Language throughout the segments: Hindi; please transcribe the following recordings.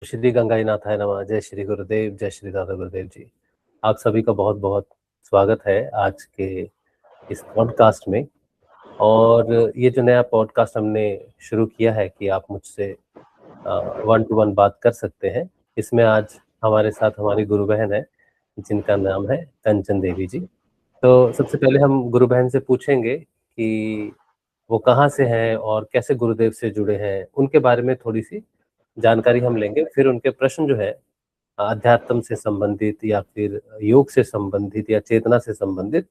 श्री गंगाई नाथाय नमः। जय श्री गुरुदेव, जय श्री दादा गुरुदेव जी। आप सभी का बहुत बहुत स्वागत है आज के इस पॉडकास्ट में। और ये जो नया पॉडकास्ट हमने शुरू किया है कि आप मुझसे 1-to-1 बात कर सकते हैं, इसमें आज हमारे साथ हमारी गुरु बहन है जिनका नाम है कंचन देवी जी। तो सबसे पहले हम गुरु बहन से पूछेंगे कि वो कहाँ से हैं और कैसे गुरुदेव से जुड़े हैं, उनके बारे में थोड़ी सी जानकारी हम लेंगे। फिर उनके प्रश्न जो है अध्यात्म से संबंधित या फिर योग से संबंधित या चेतना से संबंधित,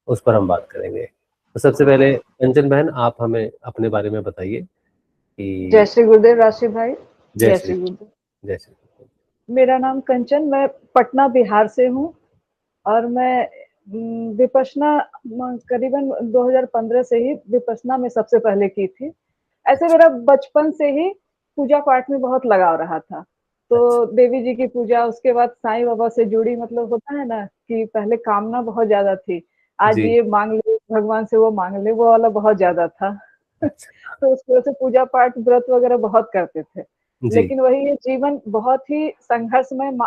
उस पर हम बात करेंगे। तो सबसे पहले कंचन बहन, आप हमें अपने बारे में बताइए जय कि श्री गुरुदेव राशि भाई। जय जय श्री श्री गुरुदेव। जय श्री। मेरा नाम कंचन, मैं पटना बिहार से हूँ और मैं विपश्यना करीबन 2015 से ही विपश्यना में सबसे पहले की थी। ऐसे मेरा बचपन से ही पूजा पाठ में बहुत लगाव रहा था। अच्छा तो देवी जी की पूजा, उसके बाद साईं बाबा से जुड़ी, मतलब होता है ना कि पहले कामना बहुत ज्यादा थी, आज जी। ये मांग ले भगवान से, वो मांग ले, वो वाला बहुत ज्यादा था। अच्छा तो उस वजह से पूजा पाठ व्रत वगैरह बहुत करते थे। जी। लेकिन वही ये जीवन बहुत ही संघर्षमय,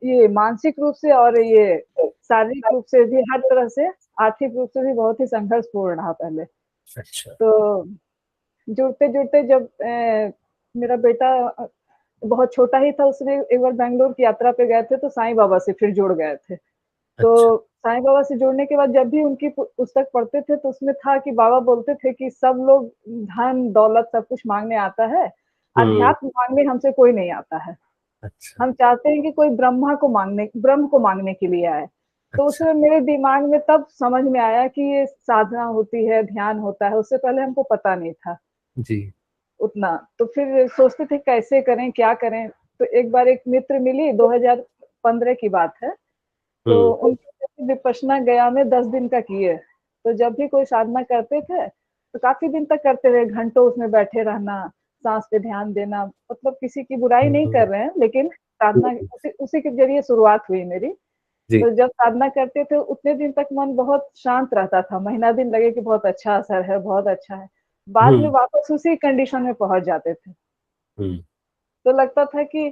ये मानसिक रूप से और ये शारीरिक रूप से भी, हर तरह से, आर्थिक रूप से भी बहुत ही संघर्षपूर्ण रहा पहले। अच्छा तो जुड़ते जुड़ते जब मेरा बेटा बहुत छोटा ही था, उसने एक बार बैंगलोर की यात्रा पे गए थे, तो साईं बाबा से फिर जुड़ गए थे। अच्छा। तो साईं बाबा से जुड़ने के बाद जब भी उनकी पुस्तक पढ़ते थे, तो उसमें था कि बाबा बोलते थे कि सब लोग धन दौलत सब कुछ मांगने आता है, हम्म। अध्यात्म मांगने हमसे कोई नहीं आता है। अच्छा हम चाहते हैं कि कोई ब्रह्म को मांगने के लिए आए। तो अच्छा। उसमें मेरे दिमाग में तब समझ में आया कि ये साधना होती है, ध्यान होता है, उससे पहले हमको पता नहीं था जी। उतना। तो फिर सोचते थे कैसे करें, क्या करें। तो एक बार एक मित्र मिली, 2015 की बात है। तो हम्म। उनके साथ विपश्यना गया में 10 दिन का किए। तो जब भी कोई साधना करते थे, तो काफ़ी दिन तक करते रहे, घंटों उसमें बैठे रहना, साँस पे ध्यान देना, मतलब किसी की बुराई नहीं हम्म। कर रहे हैं, लेकिन साधना उसी उसी के ज़रिए शुरुआत हुई मेरी। जी। तो जब साधना करते थे, उतने दिन तक मन बहुत शांत रहता था, महीना दिन लगे कि बहुत अच्छा असर है, बहुत अच्छा है। बाद में हम्म। वापस उसी कंडीशन में पहुँच जाते थे। हम्म। तो लगता था कि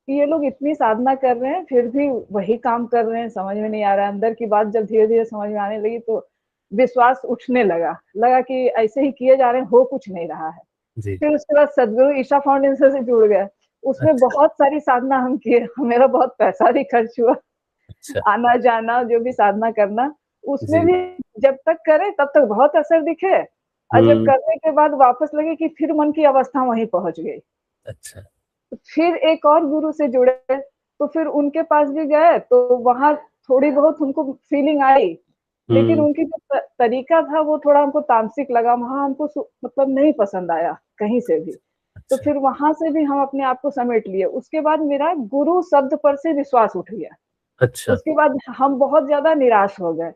ये लोग इतनी साधना कर रहे हैं, फिर भी वही काम कर रहे हैं, समझ में नहीं आ रहा है। अंदर की बात जब धीरे-धीरे समझ में आने लगी, तो विश्वास उठने लगा। लगा कि ऐसे ही किए जा रहे हैं, हो कुछ नहीं रहा है। जी। फिर उसके बाद सद्गुरु ईशा फाउंडेशन से जुड़ गए। उसमें अच्छा बहुत सारी साधना हम किए, मेरा बहुत पैसा भी खर्च हुआ, अच्छा। आना-जाना, जो भी साधना करना, उसमें जी। भी जब तक करें तब तक बहुत असर दिखे, और जब हम्म। करने के बाद वापस लगे कि फिर मन की अवस्था वहीं पहुँच गई। अच्छा। फिर एक और गुरु से जुड़े, तो फिर उनके पास भी गए, तो वहाँ थोड़ी बहुत उनको फीलिंग आई, लेकिन हम्म। उनकी जो तरीका था वो थोड़ा हमको तामसिक लगा, वहाँ हमको मतलब नहीं पसंद आया कहीं से भी। तो अच्छा। फिर वहाँ से भी हम अपने आप को समेट लिए। उसके बाद मेरा गुरु शब्द पर से विश्वास उठ गया। अच्छा। उसके बाद हम बहुत ज़्यादा निराश हो गए,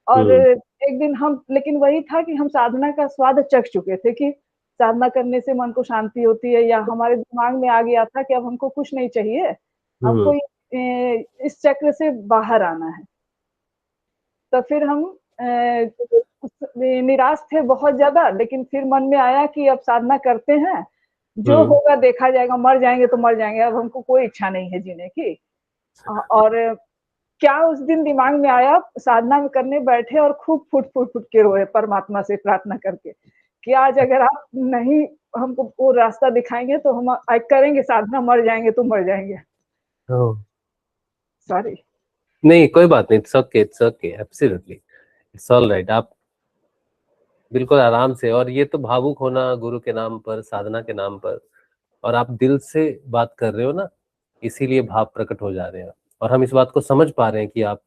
और हम्म। एक दिन हम, लेकिन वही था कि हम साधना का स्वाद चख चुके थे कि साधना करने से मन को शांति होती है, या हमारे दिमाग में आ गया था कि अब हमको कुछ नहीं चाहिए, हमको हम्म। इस चक्र से बाहर आना है। तो फिर हम निराश थे बहुत ज़्यादा, लेकिन फिर मन में आया कि अब साधना करते हैं, जो हम्म। होगा देखा जाएगा, मर जाएँगे तो मर जाएँगे, अब हमको कोई इच्छा नहीं है जीने की। और क्या उस दिन दिमाग में आया, साधना में करने बैठे और खूब फुट-फुट के रोए परमात्मा से प्रार्थना करके, कि आज अगर आप नहीं हमको वो रास्ता दिखाएँगे तो हम करेंगे साधना, मर जाएँगे तो मर जाएँगे। ओह, सॉरी। नहीं कोई बात नहीं, it's okay, absolutely it's all right. आप बिल्कुल आराम से, और ये तो भावुक होना गुरु के नाम पर, साधना के नाम पर, और आप दिल से बात कर रहे हो ना, इसीलिए भाव प्रकट हो जा रहे हैं। और हम इस बात को समझ पा रहे हैं कि आप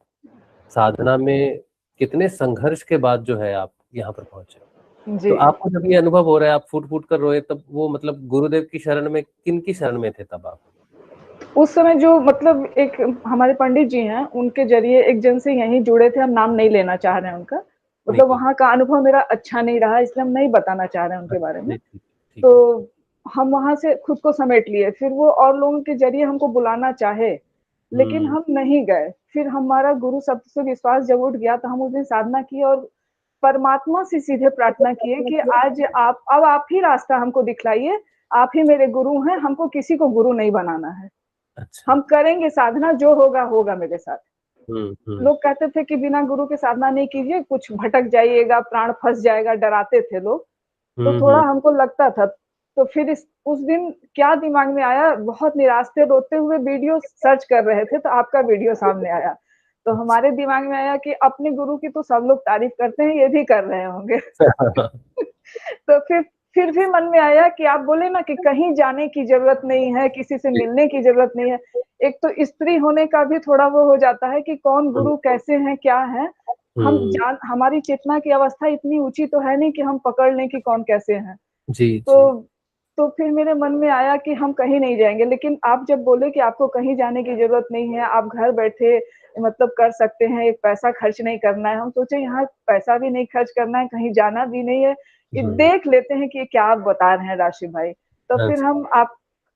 साधना में कितने संघर्ष के बाद जो है आप यहाँ पर पहुंचे। तो जी। आपको जब ये अनुभव हो रहा है, आप फूट फूट कर रोए, तब वो मतलब गुरुदेव की शरण में, किन की शरण में थे तब आप? उस समय जो, मतलब एक हमारे पंडित जी हैं, उनके ज़रिए एक जन से यहीं जुड़े थे, हम नाम नहीं लेना चाह रहे हैं उनका। नहीं मतलब कोई। वहाँ का अनुभव मेरा अच्छा नहीं रहा, इसलिए हम नहीं बताना चाह रहे हैं उनके बारे अच्छा, में। नहीं ठीक है, ठीक है। तो हम वहाँ से खुद को समेट लिए, फिर वो और लोगों के ज़रिए हमको बुलाना चाहे, लेकिन हम्म। हम नहीं गए। फिर हमारा गुरु शब्द से विश्वास जब उठ गया, तो हम उस दिन साधना की और परमात्मा से सीधे प्रार्थना किए कि आज आप, अब आप ही रास्ता हमको दिखलाइए, आप ही मेरे गुरु हैं, हमको किसी को गुरु नहीं बनाना है। अच्छा। हम करेंगे साधना, जो होगा होगा मेरे साथ। हम्म। लोग कहते थे कि बिना गुरु के साधना नहीं कीजिए, कुछ भटक जाइएगा, प्राण फंस जाएगा, डराते थे लोग। तो थोड़ा हम्म। हमको लगता था। तो फिर उस दिन क्या दिमाग में आया, बहुत निराश थे, रोते हुए वीडियो सर्च कर रहे थे, तो आपका वीडियो सामने आया। तो हमारे दिमाग में आया कि अपने गुरु की तो सब लोग तारीफ करते हैं, ये भी कर रहे होंगे। तो फिर भी मन में आया कि आप बोले ना कि कहीं जाने की जरूरत नहीं है, किसी से मिलने की जरूरत नहीं है। एक तो स्त्री होने का भी थोड़ा वो हो जाता है कि कौन गुरु कैसे हैं, क्या है। हम्म। हमारी चेतना की अवस्था इतनी ऊंची तो है नहीं कि हम पकड़ लें कि कौन कैसे हैं। जी जी। तो तो फिर मेरे मन में आया कि हम कहीं नहीं जाएंगे। लेकिन आप जब बोले कि आपको कहीं जाने की जरूरत नहीं है, आप घर बैठे मतलब कर सकते हैं, एक पैसा खर्च नहीं करना है। हम सोचे यहाँ पैसा भी नहीं खर्च करना है, कहीं जाना भी नहीं है, ये देख लेते हैं कि क्या आप बता रहे हैं राशिद भाई। तो फिर अच्छा। हम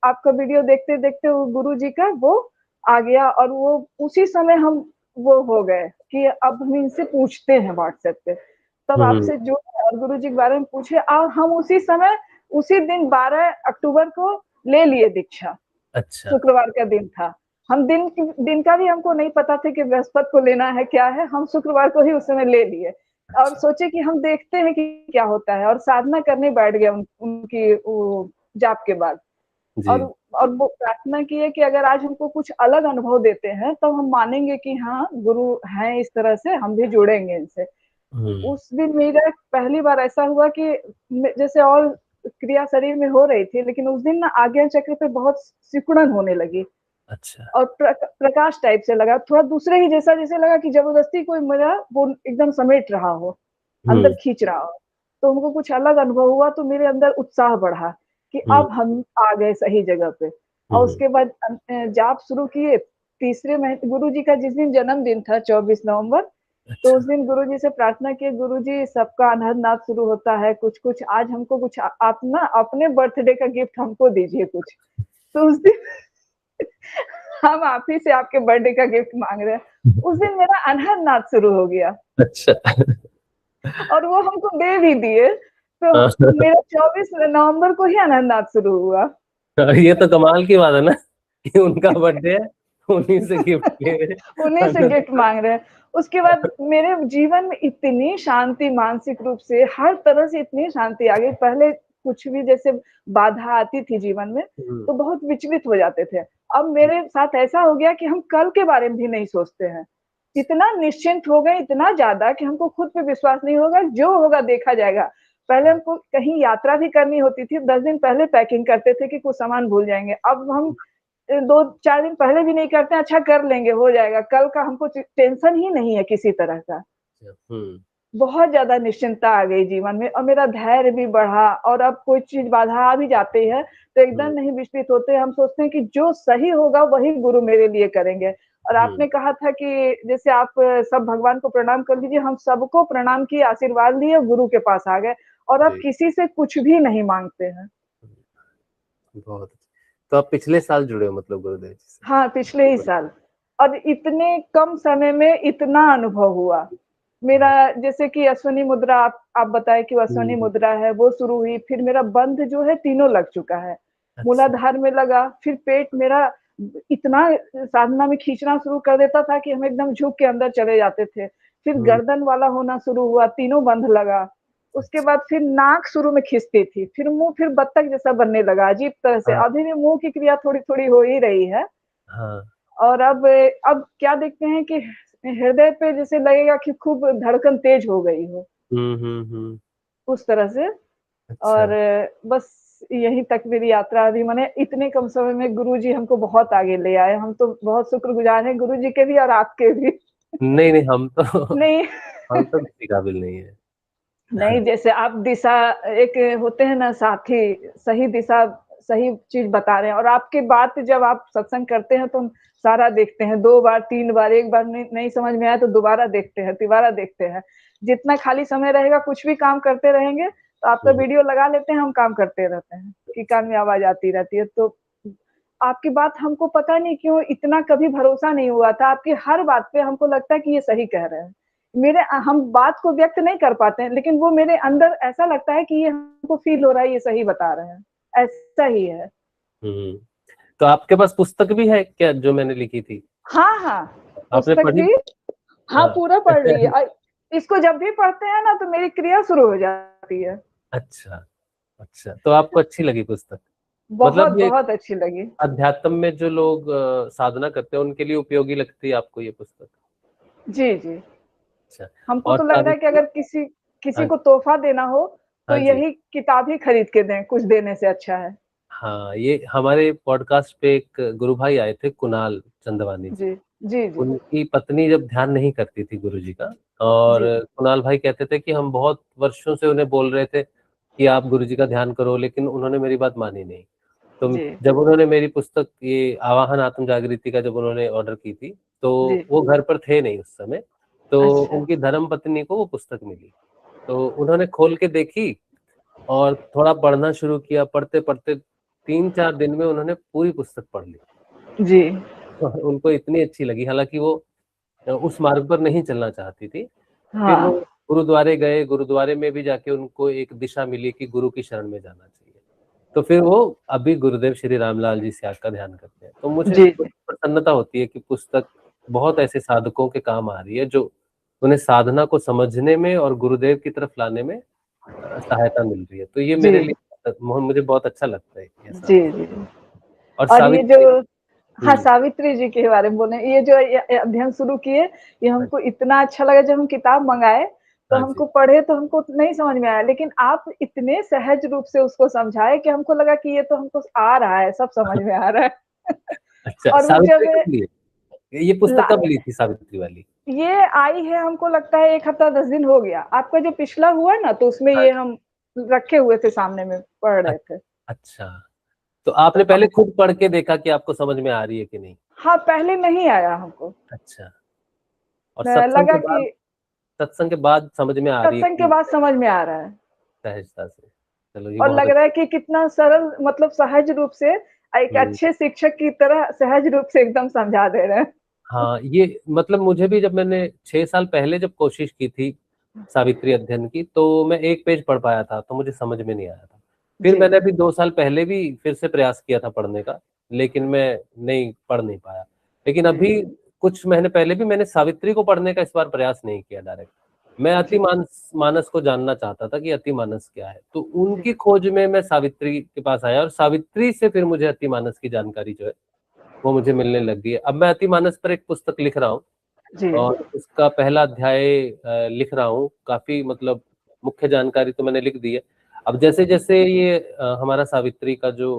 आपका वीडियो देखते देखते वो गुरु जी का वो आ गया, और वो उसी समय हम वो हो गए कि अब हम इनसे पूछते हैं व्हाट्सएप पे। तब हम्म। आपसे जुड़े और गुरु जी के बारे में पूछे, और हम उसी समय उसी दिन 12 अक्टूबर को ले लिए दीक्षा। अच्छा। शुक्रवार का दिन था। हम दिन का भी हमको नहीं पता था कि बृहस्पति को लेना है क्या है, हम शुक्रवार को ही उस समय ले लिए और अच्छा। सोचे कि हम देखते हैं कि क्या होता है, और साधना करने बैठ गए उनकी वो जाप के बाद। और जी। और वो प्रार्थना की है कि अगर आज हमको कुछ अलग अनुभव देते हैं, तब हम मानेंगे कि हाँ गुरु हैं, इस तरह से हम भी जुड़ेंगे इनसे। हम्म। उस दिन मेरा पहली बार ऐसा हुआ कि जैसे और क्रिया शरीर में हो रही थी, लेकिन उस दिन ना आज्ञा चक्र पे बहुत सिकुड़न होने लगी, अच्छा। और प्रकाश टाइप से लगा, थोड़ा दूसरे ही जैसा, जैसे लगा कि जबरदस्ती कोई मेरा वो एकदम समेट रहा हो, अंदर हम्म। खींच रहा हो। तो हमको कुछ अलग अनुभव हुआ, तो मेरे अंदर उत्साह बढ़ा कि हम्म। अब हम आ गए सही जगह पे। और हम्म। उसके बाद जाप शुरू किए। तीसरे महीने गुरु जी का जिस दिन जन्मदिन था 24 नवंबर, तो उस अच्छा। दिन गुरु जी से प्रार्थना की, गुरु जी सबका अनहद नाद शुरू होता है, कुछ कुछ आज हमको कुछ आप ना अपने बर्थडे का गिफ्ट हमको दीजिए कुछ। तो उस दिन हम आप ही से आपके बर्थडे का गिफ्ट मांग रहे हैं। उस दिन मेरा अनहद नाद शुरू हो गया, अच्छा। और वो हमको दे भी दिए। तो मेरा 24 नवंबर को ही अनहद नाद शुरू हुआ। ये तो कमाल की बात है ना कि उनका बर्थडे है, उन्हीं से गिफ्ट ले उन्हीं से गिफ्ट मांग रहे हैं। उसके बाद मेरे जीवन में इतनी शांति, मानसिक रूप से हर तरह से इतनी शांति आ गई। पहले कुछ भी जैसे बाधा आती थी जीवन में, हम्म। तो बहुत विचलित हो जाते थे। अब मेरे साथ ऐसा हो गया कि हम कल के बारे में भी नहीं सोचते हैं। इतना निश्चिंत हो गए, इतना ज़्यादा कि हमको खुद पे विश्वास नहीं होगा, जो होगा देखा जाएगा। पहले हमको कहीं यात्रा भी करनी होती थी, 10 दिन पहले पैकिंग करते थे कि कुछ सामान भूल जाएँगे। अब हम 2-4 दिन पहले भी नहीं करते हैं, अच्छा कर लेंगे, हो जाएगा। कल का हमको टेंशन ही नहीं है किसी तरह का। हम्म। बहुत ज़्यादा निश्चिंतता आ गई जीवन में, और मेरा धैर्य भी बढ़ा। और अब कोई चीज़ बाधा आ भी जाती है, तो एकदम हम्म। नहीं विचलित होते। हम सोचते हैं कि जो सही होगा वही गुरु मेरे लिए करेंगे। और हम्म। आपने कहा था कि जैसे आप सब भगवान को प्रणाम कर लीजिए, हम सबको प्रणाम किए, आशीर्वाद लिए, गुरु के पास आ गए, और अब जी। किसी से कुछ भी नहीं माँगते हैं। बहुत अच्छा। तो आप पिछले साल जुड़े हो मतलब गुरुदेव जी से? हाँ, पिछले ही साल। और इतने कम समय में इतना अनुभव हुआ। मेरा हाँ। जैसे कि अश्विनी मुद्रा आप बताए कि अश्विनी हम्म। मुद्रा है, वो शुरू हुई। फिर मेरा बंध जो है तीनों लग चुका है। अच्छा। मूलाधार में लगा, फिर पेट मेरा इतना साधना में खींचना शुरू कर देता था कि हम एकदम झुक के अंदर चले जाते थे। फिर हम्म। गर्दन वाला होना शुरू हुआ, तीनों बंध लगा। उसके अच्छा। बाद फिर नाक शुरू में खींचती थी, फिर मुँह फिर बत्तख जैसा बनने लगा अजीब तरह से। हाँ। अभी भी मुँह की क्रिया थोड़ी-थोड़ी हो ही रही है। हाँ। और अब क्या देखते हैं कि हृदय पे जैसे लगेगा कि खूब धड़कन तेज हो गई हो, हम्म। उस तरह से। अच्छा। और बस यहीं तक मेरी यात्रा अभी। माने इतने कम समय में गुरुजी हमको बहुत आगे ले आए। हम तो बहुत शुक्रगुजार हैं गुरुजी के भी और आपके भी। नहीं नहीं, हम तो नहीं, हम तो किसी काबिल नहीं है। नहीं, जैसे आप दिशा एक होते हैं ना साथी, सही दिशा, सही चीज़ बता रहे हैं, और आपकी बात जब आप सत्संग करते हैं तो हम सारा देखते हैं, 2 बार, 3 बार, एक बार नहीं समझ में आया तो दोबारा देखते हैं, तिबारा देखते हैं। जितना खाली समय रहेगा कुछ भी काम करते रहेंगे, तो आपका हम्म। वीडियो लगा लेते हैं, हम काम करते रहते हैं, कि कान में आवाज़ आती रहती है। तो आपकी बात हमको पता नहीं क्यों इतना कभी भरोसा नहीं हुआ था, आपकी हर बात पे हमको लगता है कि ये सही कह रहे हैं। हम बात को व्यक्त नहीं कर पाते हैं, लेकिन वो मेरे अंदर ऐसा लगता है कि ये हमको फ़ील हो रहा है, ये सही बता रहे हैं। ऐसा ही है। तो आपके पास पुस्तक भी है क्या जो मैंने लिखी थी? हाँ, हाँ, आपने पुस्तक पढ़ी? भी हाँ, हाँ। पूरा पढ़ ली है। इसको जब भी पढ़ते हैं ना तो मेरी क्रिया शुरू हो जाती है। अच्छा, अच्छा, तो आपको अच्छी लगी पुस्तक? बहुत, मतलब ये बहुत अच्छी लगी। अध्यात्म में जो लोग साधना करते हैं उनके लिए उपयोगी लगती है आपको ये पुस्तक? जी, जी। अच्छा। हमको और तो लग रहा है कि सावित्री? अगर किसी हाँ, को तोहफ़ा देना हो, तो हाँ जी। यही किताब ही खरीद के दें, कुछ देने से अच्छा है। हाँ, ये हमारे पॉडकास्ट पे एक गुरु भाई आए थे, कुणाल चंदवानी जी। जी, जी, जी, उनकी पत्नी जब ध्यान नहीं करती थी गुरुजी का, और जी, कुणाल भाई कहते थे कि हम बहुत वर्षों से उन्हें बोल रहे थे कि आप गुरुजी का ध्यान करो, लेकिन उन्होंने मेरी बात मानी नहीं। तो जी, जब उन्होंने मेरी पुस्तक ये आवाहन आत्म जागृति का जब उन्होंने ऑर्डर की थी, जी। तो वो घर पर थे नहीं उस समय, तो अच्छा, उनकी धर्मपत्नी को वो पुस्तक मिली। तो उन्होंने खोल के देखी और थोड़ा पढ़ना शुरू किया, पढ़ते-पढ़ते 3-4 दिन में उन्होंने पूरी पुस्तक पढ़ ली। जी। उनको इतनी अच्छी लगी, हालाँकि वो उस मार्ग पर नहीं चलना चाहती थी। फिर वो हाँ, गुरुद्वारे गए, गुरुद्वारे में भी जाके उनको एक दिशा मिली कि गुरु की शरण में जाना चाहिए। तो फिर वो अभी गुरुदेव श्री रामलाल जी स्याग का ध्यान करते हैं। तो मुझे जी, बड़ी जी, प्रसन्नता होती है कि पुस्तक बहुत ऐसे साधकों के काम आ रही है, जो उन्हें साधना को समझने में और गुरुदेव की तरफ लाने में सहायता मिल रही है। तो ये मेरे जी, लिए मुझे बहुत अच्छा लगता है कि ऐसा जी, हो। जी। और और ये सावित्री। जो हाँ, हुँ। सावित्री जी के बारे में बोले, ये जो अध्ययन शुरू किए, ये हाँ हमको जी। इतना अच्छा लगा जब हम किताब मँगाए, तो हाँ जी। हमको पढ़े तो हमको नहीं समझ में आया, लेकिन आप इतने सहज रूप से उसको समझाए कि हमको लगा कि ये तो हमको आ रहा है, सब समझ में आ रहा है। अच्छा, और वो जब सावित्री कब ली है? ये पुस्तक ला कब ली थी सावित्री वाली? ये आई है हमको लगता है 1 हफ्ता 10 दिन हो गया। आपका जो पिछला हुआ ना, तो उसमें हाँ ये जी। हम रखे हुए थे सामने में, पढ़ अ रहे थे। अच्छा। तो आपने तो पहले खुद पढ़ के देखा कि आपको समझ में आ रही है कि नहीं? हाँ, पहले नहीं आया हमको। अच्छा। और सत्संग के लगा बाद, कि सत्संग के बाद समझ में आ रही है सत्संग के कि बाद समझ में आ रहा है। सहजता से। चलो ये और बहुत लग रहा है अच्छा। कि कितना सरल मतलब सहज रूप से एक हुँ। अच्छे शिक्षक की तरह सहज रूप से एकदम समझा दे रहे हैं। हाँ, ये मतलब मुझे भी जब मैंने 6 साल पहले जब कोशिश की थी सावित्री अध्ययन की, तो मैं 1 पेज पढ़ पाया था, तो मुझे समझ में नहीं आया था। फिर जी, मैंने अभी 2 साल पहले भी फिर से प्रयास किया था पढ़ने का, लेकिन मैं नहीं पढ़ नहीं पाया। लेकिन जी, अभी कुछ महीने पहले भी मैंने सावित्री को पढ़ने का इस बार प्रयास नहीं किया डायरेक्ट। मैं जी, मानस को जानना चाहता था कि अतिमानस क्या है? तो जी, उनकी खोज में मैं सावित्री के पास आया और सावित्री से फिर मुझे अतिमानस की जानकारी जो है, वो मुझे मिलने लग गई है। अब मैं अतिमानस पर एक पुस्तक लिख रहा हूँ जी, और उसका पहला अध्याय लिख रहा हूँ। काफ़ी मतलब मुख्य जानकारी तो मैंने लिख दी है। अब जैसे-जैसे ये हमारा सावित्री का जो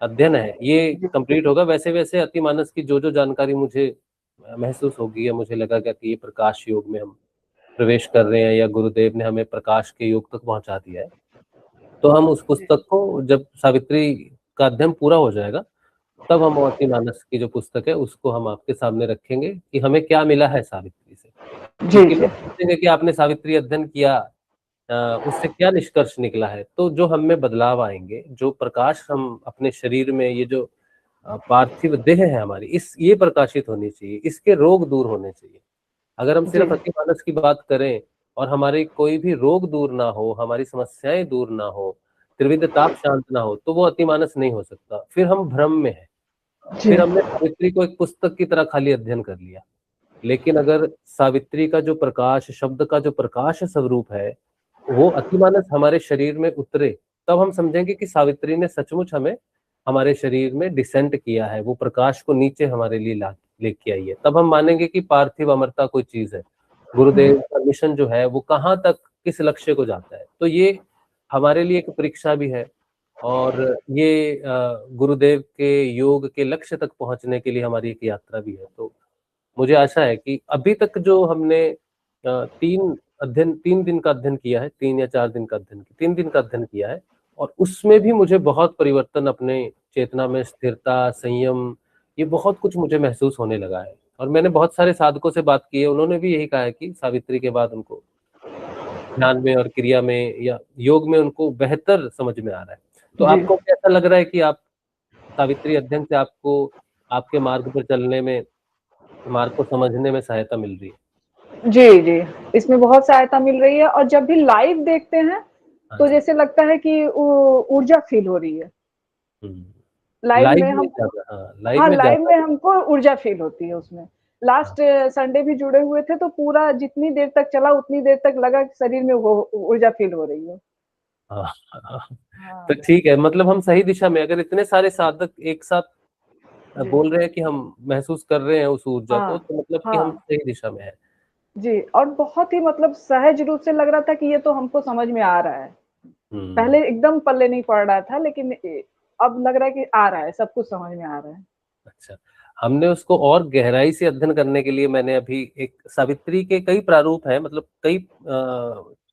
अध्ययन है, ये जी, कंप्लीट होगा, वैसे-वैसे अतिमानस की जो-जो जानकारी मुझे महसूस होगी या मुझे लगेगा कि ये प्रकाश योग में हम प्रवेश कर रहे हैं या गुरुदेव ने हमें प्रकाश के योग तक पहुँचा दिया है, तो हम उस जी, पुस्तक को जब सावित्री का अध्ययन पूरा हो जाएगा, तब हम अतिमानस की जो पुस्तक है उसको हम आपके सामने रखेंगे कि हमें क्या मिला है सावित्री से। जी, क्योंकि जी, लोग पूछेंगे कि आपने सावित्री अध्ययन किया, उससे क्या निष्कर्ष निकला है? तो जो हम में बदलाव आएँगे, जो प्रकाश हम अपने शरीर में, ये जो पार्थिव देह है हमारी, ये प्रकाशित होनी चाहिए, इसके रोग दूर होने चाहिए। अगर हम जी, सिर्फ अतिमानस की बात करें और हमारी कोई भी रोग दूर ना हो, हमारी समस्याएँ दूर ना हो, त्रिविध ताप शांत ना हो, तो वो अतिमानस नहीं हो सकता। फिर हम भ्रम में हैं। जी, फिर हमने सावित्री को एक पुस्तक की तरह खाली अध्ययन कर लिया। लेकिन अगर सावित्री का जो प्रकाश, शब्द का जो प्रकाश स्वरूप है, वो अतिमानस हमारे शरीर में उतरे, तब हम समझेंगे कि सावित्री ने सचमुच हमें हमारे शरीर में डिसेंट किया है, वो प्रकाश को नीचे हमारे लिए ला लेके आई है। तब हम मानेंगे कि पार्थिव अमरता कोई चीज़ है। गुरुदेव का मिशन जो है वो कहाँ तक, किस लक्ष्य को जाता है। तो ये हमारे लिए एक परीक्षा भी है और ये गुरुदेव के योग के लक्ष्य तक पहुँचने के लिए हमारी एक यात्रा भी है। तो मुझे आशा है कि अभी तक जो हमने 3 दिन का अध्ययन किया है, 3 या 4 दिन का अध्ययन, 3 दिन का अध्ययन किया है और उसमें भी मुझे बहुत परिवर्तन, अपने चेतना में स्थिरता, संयम, ये बहुत कुछ मुझे महसूस होने लगा है। और मैंने बहुत सारे साधकों से बात की है, उन्होंने भी यही कहा है कि सावित्री के बाद उनको ध्यान में और क्रिया में या योग में उनको बेहतर समझ में आ रहा है। तो जी, आपको कैसा लग रहा है कि आप सावित्री अध्ययन से आपको आपके मार्ग पर चलने में, मार्ग को समझने में सहायता मिल रही है? जी, जी। इसमें बहुत सहायता मिल रही है और जब भी लाइव देखते हैं, हाँ तो जी। जैसे लगता है कि ऊ ऊर्जा फ़ील हो रही है। लाइव लाइव में में हमको, ज्यादा, हाँ लाइव हाँ में लाइव ज्यादा। में हमको ऊर्जा फील होती है उसमें। लास्ट संडे भी जुड़े हुए थे तो पूरा जितनी देर तक चला उतनी देर तक लगा कि शरीर में वो ऊर्जा फील हो रही है। हाँ, हाँ, तो हाँ ठीक है, मतलब हम सही दिशा में, अगर इतने सारे साधक एक साथ जी, बोल रहे हैं कि हम महसूस कर रहे हैं उस ऊर्जा को, हाँ, तो मतलब कि हम हाँ। सही दिशा में हैं। जी, और बहुत ही मतलब सहज रूप से लग रहा था कि ये तो हमको समझ में आ रहा है। हम्म। पहले एकदम पल्ले नहीं पड़ रहा था लेकिन अब लग रहा है कि आ रहा है, सब कुछ समझ में आ रहा है। अच्छा, हमने उसको और गहराई से अध्ययन करने के लिए मैंने अभी एक सावित्री के कई प्रारूप हैं, मतलब कई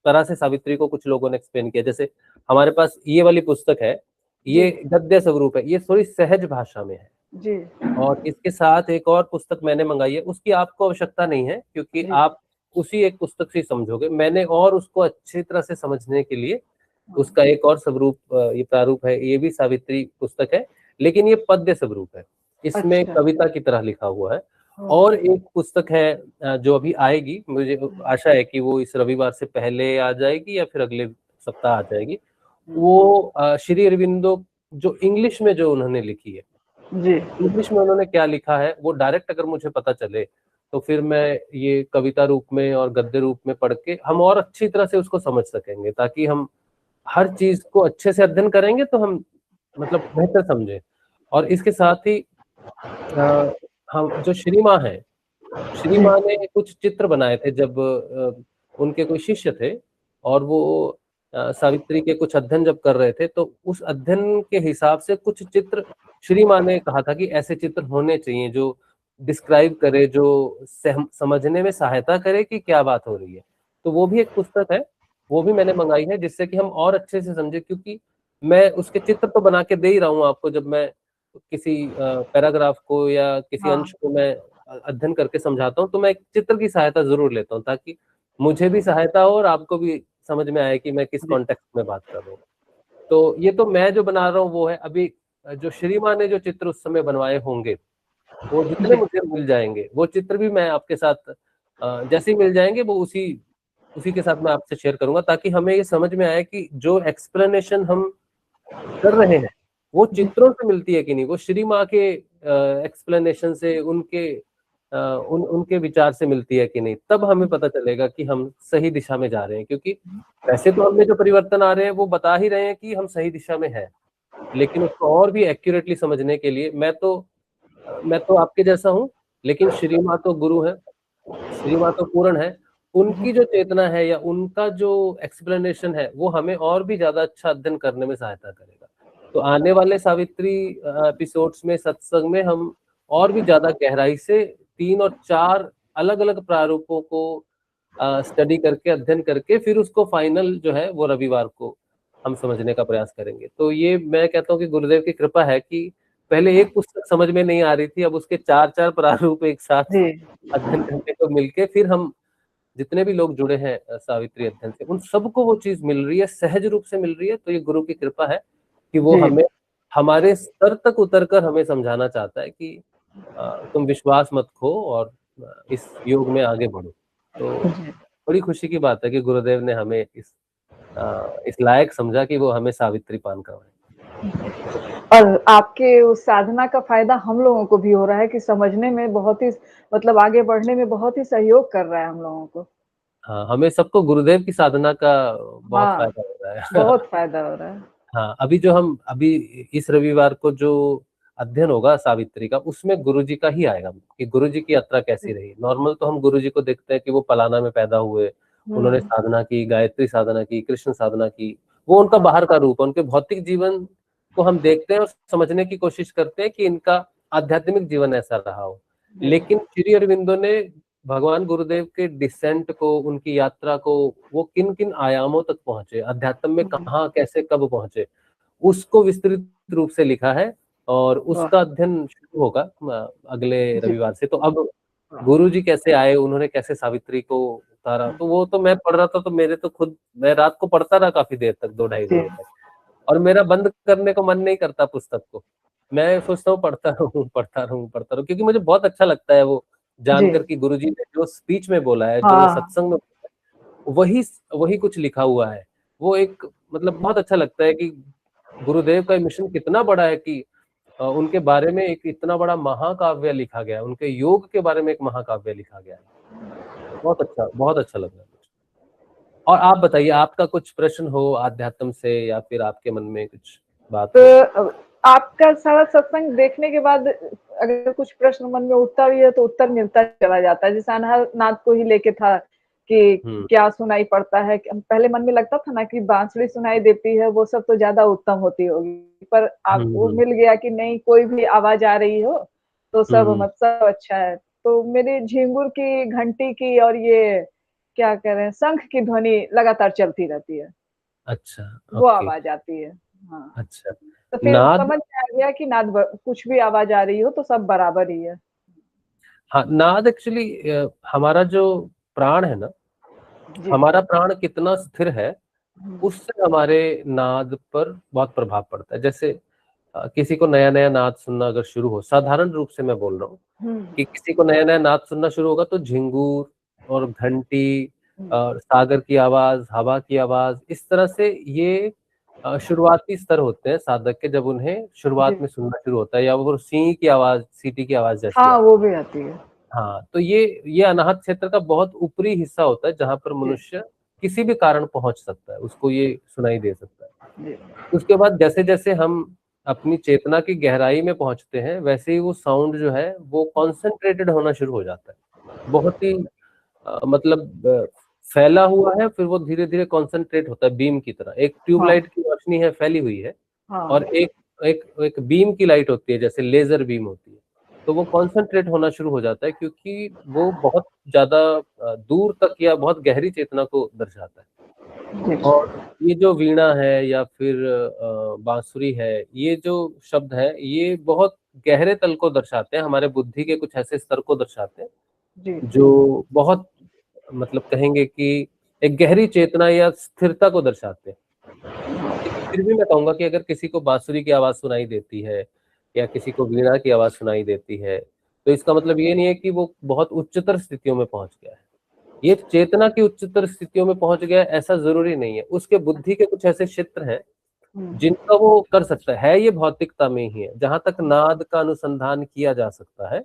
तरह से सावित्री को कुछ लोगों ने एक्सप्लेन किया। जैसे हमारे पास ये वाली पुस्तक है, जी, ये गद्य स्वरूप है, ये थोड़ी सहज भाषा में है। जी, और इसके साथ एक और पुस्तक मैंने मंगाई है, उसकी आपको आवश्यकता नहीं है क्योंकि जी, आप उसी एक पुस्तक से ही समझोगे। मैंने और उसको अच्छी तरह से समझने के लिए हाँ, उसका एक और स्वरूप, ये प्रारूप है, ये भी सावित्री पुस्तक है, लेकिन ये पद्य स्वरूप है, इसमें अच्छा, कविता की तरह लिखा हुआ है। हाँ, और एक पुस्तक है जो अभी आएगी, मुझे आशा है कि वो इस रविवार से पहले आ जाएगी या फिर अगले सप्ताह आ जाएगी। हुँ, वो श्री अरविंदो जो इंग्लिश में जो उन्होंने लिखी है, जी, इंग्लिश में उन्होंने क्या लिखा है वो डायरेक्ट अगर मुझे पता चले, तो फिर मैं ये कविता रूप में और गद्य रूप में पढ़ के हम और अच्छी तरह से उसको समझ सकेंगे, ताकि हम हर चीज को अच्छे से अध्ययन करेंगे तो हम मतलब बेहतर समझे। और इसके साथ ही अ, हम जो श्री माँ है, श्री जी, माँ ने कुछ चित्र बनाए थे जब उनके कोई शिष्य थे, और वो सावित्री के कुछ अध्ययन जब कर रहे थे, तो उस अध्ययन के हिसाब से कुछ चित्र श्री माँ ने कहा था कि ऐसे चित्र होने चाहिए जो डिस्क्राइब करे, जो समझने में सहायता करे कि क्या बात हो रही है। तो वो भी एक पुस्तक है, वो भी मैंने मंगाई है, जिससे कि हम और अच्छे से समझे, क्योंकि मैं उसके चित्र तो बना के दे ही रहा हूँ आपको, जब मैं किसी पैराग्राफ को या किसी हाँ, अंश को मैं अध्ययन करके समझाता हूँ, तो मैं एक चित्र की सहायता जरूर लेता हूँ, ताकि मुझे भी सहायता हो और आपको भी समझ में आए कि मैं किस जी, कॉन्टेक्स्ट में बात कर रहा हूँ। तो ये तो मैं जो बना रहा हूँ वो है। अभी जो श्री माँ ने जो चित्र उस समय बनवाए होंगे, वो जितने जी, मुझे मिल जाएंगे वो चित्र भी मैं आपके साथ जैसे ही मिल जाएंगे वो उसी उसी के साथ मैं आपसे शेयर करूंगा, ताकि हमें ये समझ में आए कि जो एक्सप्लेनेशन हम कर रहे हैं वो जी, चित्रों से मिलती है कि नहीं, वो श्री माँ के एक्सप्लेनेशन से, उनके उनके विचार से मिलती है कि नहीं। तब हमें पता चलेगा कि हम सही दिशा में जा रहे हैं, क्योंकि वैसे तो हमें जो परिवर्तन आ रहे हैं वो बता ही रहे हैं कि हम सही दिशा में हैं, लेकिन उसको और भी एक्यूरेटली समझने के लिए मैं तो आपके जैसा हूँ, लेकिन श्री माँ तो गुरु है, श्री माँ तो पूर्ण है। जी, उनकी जो चेतना है या उनका जो एक्सप्लेनेशन है वो हमें और भी ज्यादा अच्छा अध्ययन करने में सहायता करेगा। तो आने वाले सावित्री एपिसोड्स में, सत्संग में, हम और भी ज्यादा गहराई से 3 और 4 अलग अलग प्रारूपों को स्टडी करके, अध्ययन करके, फिर उसको फाइनल जो है वो रविवार को हम समझने का प्रयास करेंगे। तो ये मैं कहता हूँ कि गुरुदेव की कृपा है कि पहले एक पुस्तक समझ में नहीं आ रही थी, अब उसके 4 4 प्रारूप एक साथ जी, अध्ययन करने को मिलके, फिर हम जितने भी लोग जुड़े हैं सावित्री अध्ययन से, उन सबको वो चीज मिल रही है, सहज रूप से मिल रही है। तो ये गुरु की कृपा है कि वो जी, हमें हमारे स्तर तक उतर कर हमें समझाना चाहता है कि तुम विश्वास मत खो और इस योग में आगे बढ़ो। तो जी। बड़ी खुशी की बात है कि गुरुदेव ने हमें इस लायक समझा कि वो हमें सावित्री पान करवाए। और आपके उस साधना का फ़ायदा हम लोगों को भी हो रहा है कि समझने में बहुत ही मतलब आगे बढ़ने में बहुत ही सहयोग कर रहा है हम लोगों को। हाँ, हमें सबको गुरुदेव की साधना का बहुत हाँ, फायदा हो रहा है। बहुत फ़ायदा हो रहा है। हाँ, अभी इस रविवार को जो अध्ययन होगा सावित्री का, उसमें गुरुजी का ही आएगा कि गुरुजी की यात्रा कैसी रही। नॉर्मल तो हम गुरुजी को देखते हैं कि वो पलाना में पैदा हुए, उन्होंने हुँ, साधना की, गायत्री साधना की, कृष्ण साधना की, वो उनका हाँ, बाहर का रूप है। उनके भौतिक जीवन को हम देखते हैं और समझने की कोशिश करते हैं कि इनका आध्यात्मिक जीवन ऐसा रहा हो। जी, लेकिन श्री अरविंदो ने भगवान गुरुदेव के डिसेंट को, उनकी यात्रा को, वो किन किन आयामों तक पहुंचे, अध्यात्म में हुँ, कहाँ कैसे कब पहुंचे, उसको विस्तृत रूप से लिखा है। और वाह! उसका अध्ययन शुरू होगा अगले जी, रविवार से। तो अब वाह! गुरु जी कैसे आए, उन्होंने कैसे सावित्री को उतारा, तो वो तो मैं पढ़ रहा था, तो मेरे तो खुद, मैं रात को पढ़ता रहा काफी देर तक, 2 ढाई जी, बजे तक, और मेरा बंद करने को मन नहीं करता पुस्तक को। मैं सोचता हूँ पढ़ता रहूँ, पढ़ता रहूँ, पढ़ता रहूँ, क्योंकि मुझे बहुत अच्छा लगता है वो जी, जानकर कि गुरुजी ने जो स्पीच में बोला है, जो हाँ, सत्संग में बोला है, वही वही कुछ लिखा हुआ है। वो एक मतलब बहुत अच्छा लगता है कि गुरुदेव का मिशन कितना बड़ा है कि उनके बारे में एक इतना बड़ा महाकाव्य लिखा गया है, उनके योग के बारे में एक महाकाव्य लिखा गया है। बहुत अच्छा लग रहा है। और आप बताइए, आपका कुछ प्रश्न हो आध्यात्म से, या फिर आपके मन में कुछ बात हो? तो आपका सारा सत्संग देखने के बाद अगर कुछ प्रश्न मन में उठता भी है तो उत्तर मिलता चला जाता है। जैसे अनाहत को ही लेके था कि क्या सुनाई पड़ता है। पहले मन में लगता था ना कि बांसुरी सुनाई देती है, वो सब तो ज्यादा उत्तम होती होगी, पर आप वो मिल गया कि नहीं, कोई भी आवाज आ रही हो तो सब अच्छा है। तो मेरी झिंगुर की, घंटी की और ये क्या कह रहे हैं, शंख की ध्वनि लगातार चलती रहती है। अच्छा, वो ओके। आवाज आती है। हाँ, अच्छा, तो फिर नाद। समझ में आ गया कि नाद कुछ भी आवाज आ रही हो तो सब बराबर ही है। हाँ, नाद एक्चुअली हमारा जो प्राण है ना, हमारा प्राण कितना स्थिर है, उससे हमारे नाद पर बहुत प्रभाव पड़ता है। जैसे किसी को नया नया नाद सुनना अगर शुरू हो, साधारण रूप से मैं बोल रहा हूँ कि किसी को नया नया नाद सुनना शुरू होगा तो झिंगूर और घंटी, सागर की आवाज, हवा की आवाज, इस तरह से ये शुरुआती स्तर होते हैं साधक के, जब उन्हें शुरुआत में सुनना शुरू होता है, या वो सी की आवाज, सीटी की आवाज जैसी हाँ, आती वो भी आती है। हाँ, तो ये अनाहत क्षेत्र का बहुत ऊपरी हिस्सा होता है, जहां पर मनुष्य किसी भी कारण पहुंच सकता है, उसको ये सुनाई दे सकता है। उसके बाद जैसे जैसे हम अपनी चेतना की गहराई में पहुंचते हैं, वैसे ही वो साउंड जो है वो कॉन्सेंट्रेटेड होना शुरू हो जाता है। बहुत ही मतलब फैला हुआ है, फिर वो धीरे धीरे कॉन्सेंट्रेट होता है, बीम की तरह। एक ट्यूबलाइट की रोशनी है, फैली हुई है, और एक एक एक बीम की लाइट होती है, जैसे लेजर बीम होती है, तो वो कॉन्सेंट्रेट होना शुरू हो जाता है, क्योंकि वो बहुत ज्यादा दूर तक या बहुत गहरी चेतना को दर्शाता है। और ये जो वीणा है या फिर बांसुरी है, ये जो शब्द है, ये बहुत गहरे तल को दर्शाते हैं, हमारे बुद्धि के कुछ ऐसे स्तर को दर्शाते हैं जो बहुत, मतलब कहेंगे कि एक गहरी चेतना या स्थिरता को दर्शाते हैं। लेकिन फिर भी मैं कहूंगा कि अगर किसी को बांसुरी की आवाज सुनाई देती है या किसी को वीणा की आवाज सुनाई देती है, तो इसका मतलब ये नहीं है कि वो बहुत उच्चतर स्थितियों में पहुंच गया है। ये चेतना की उच्चतर स्थितियों में पहुंच गया, ऐसा जरूरी नहीं है। उसके बुद्धि के कुछ ऐसे क्षेत्र हैं जिनका वो कर सकता है। ये भौतिकता में ही है, जहां तक नाद का अनुसंधान किया जा सकता है,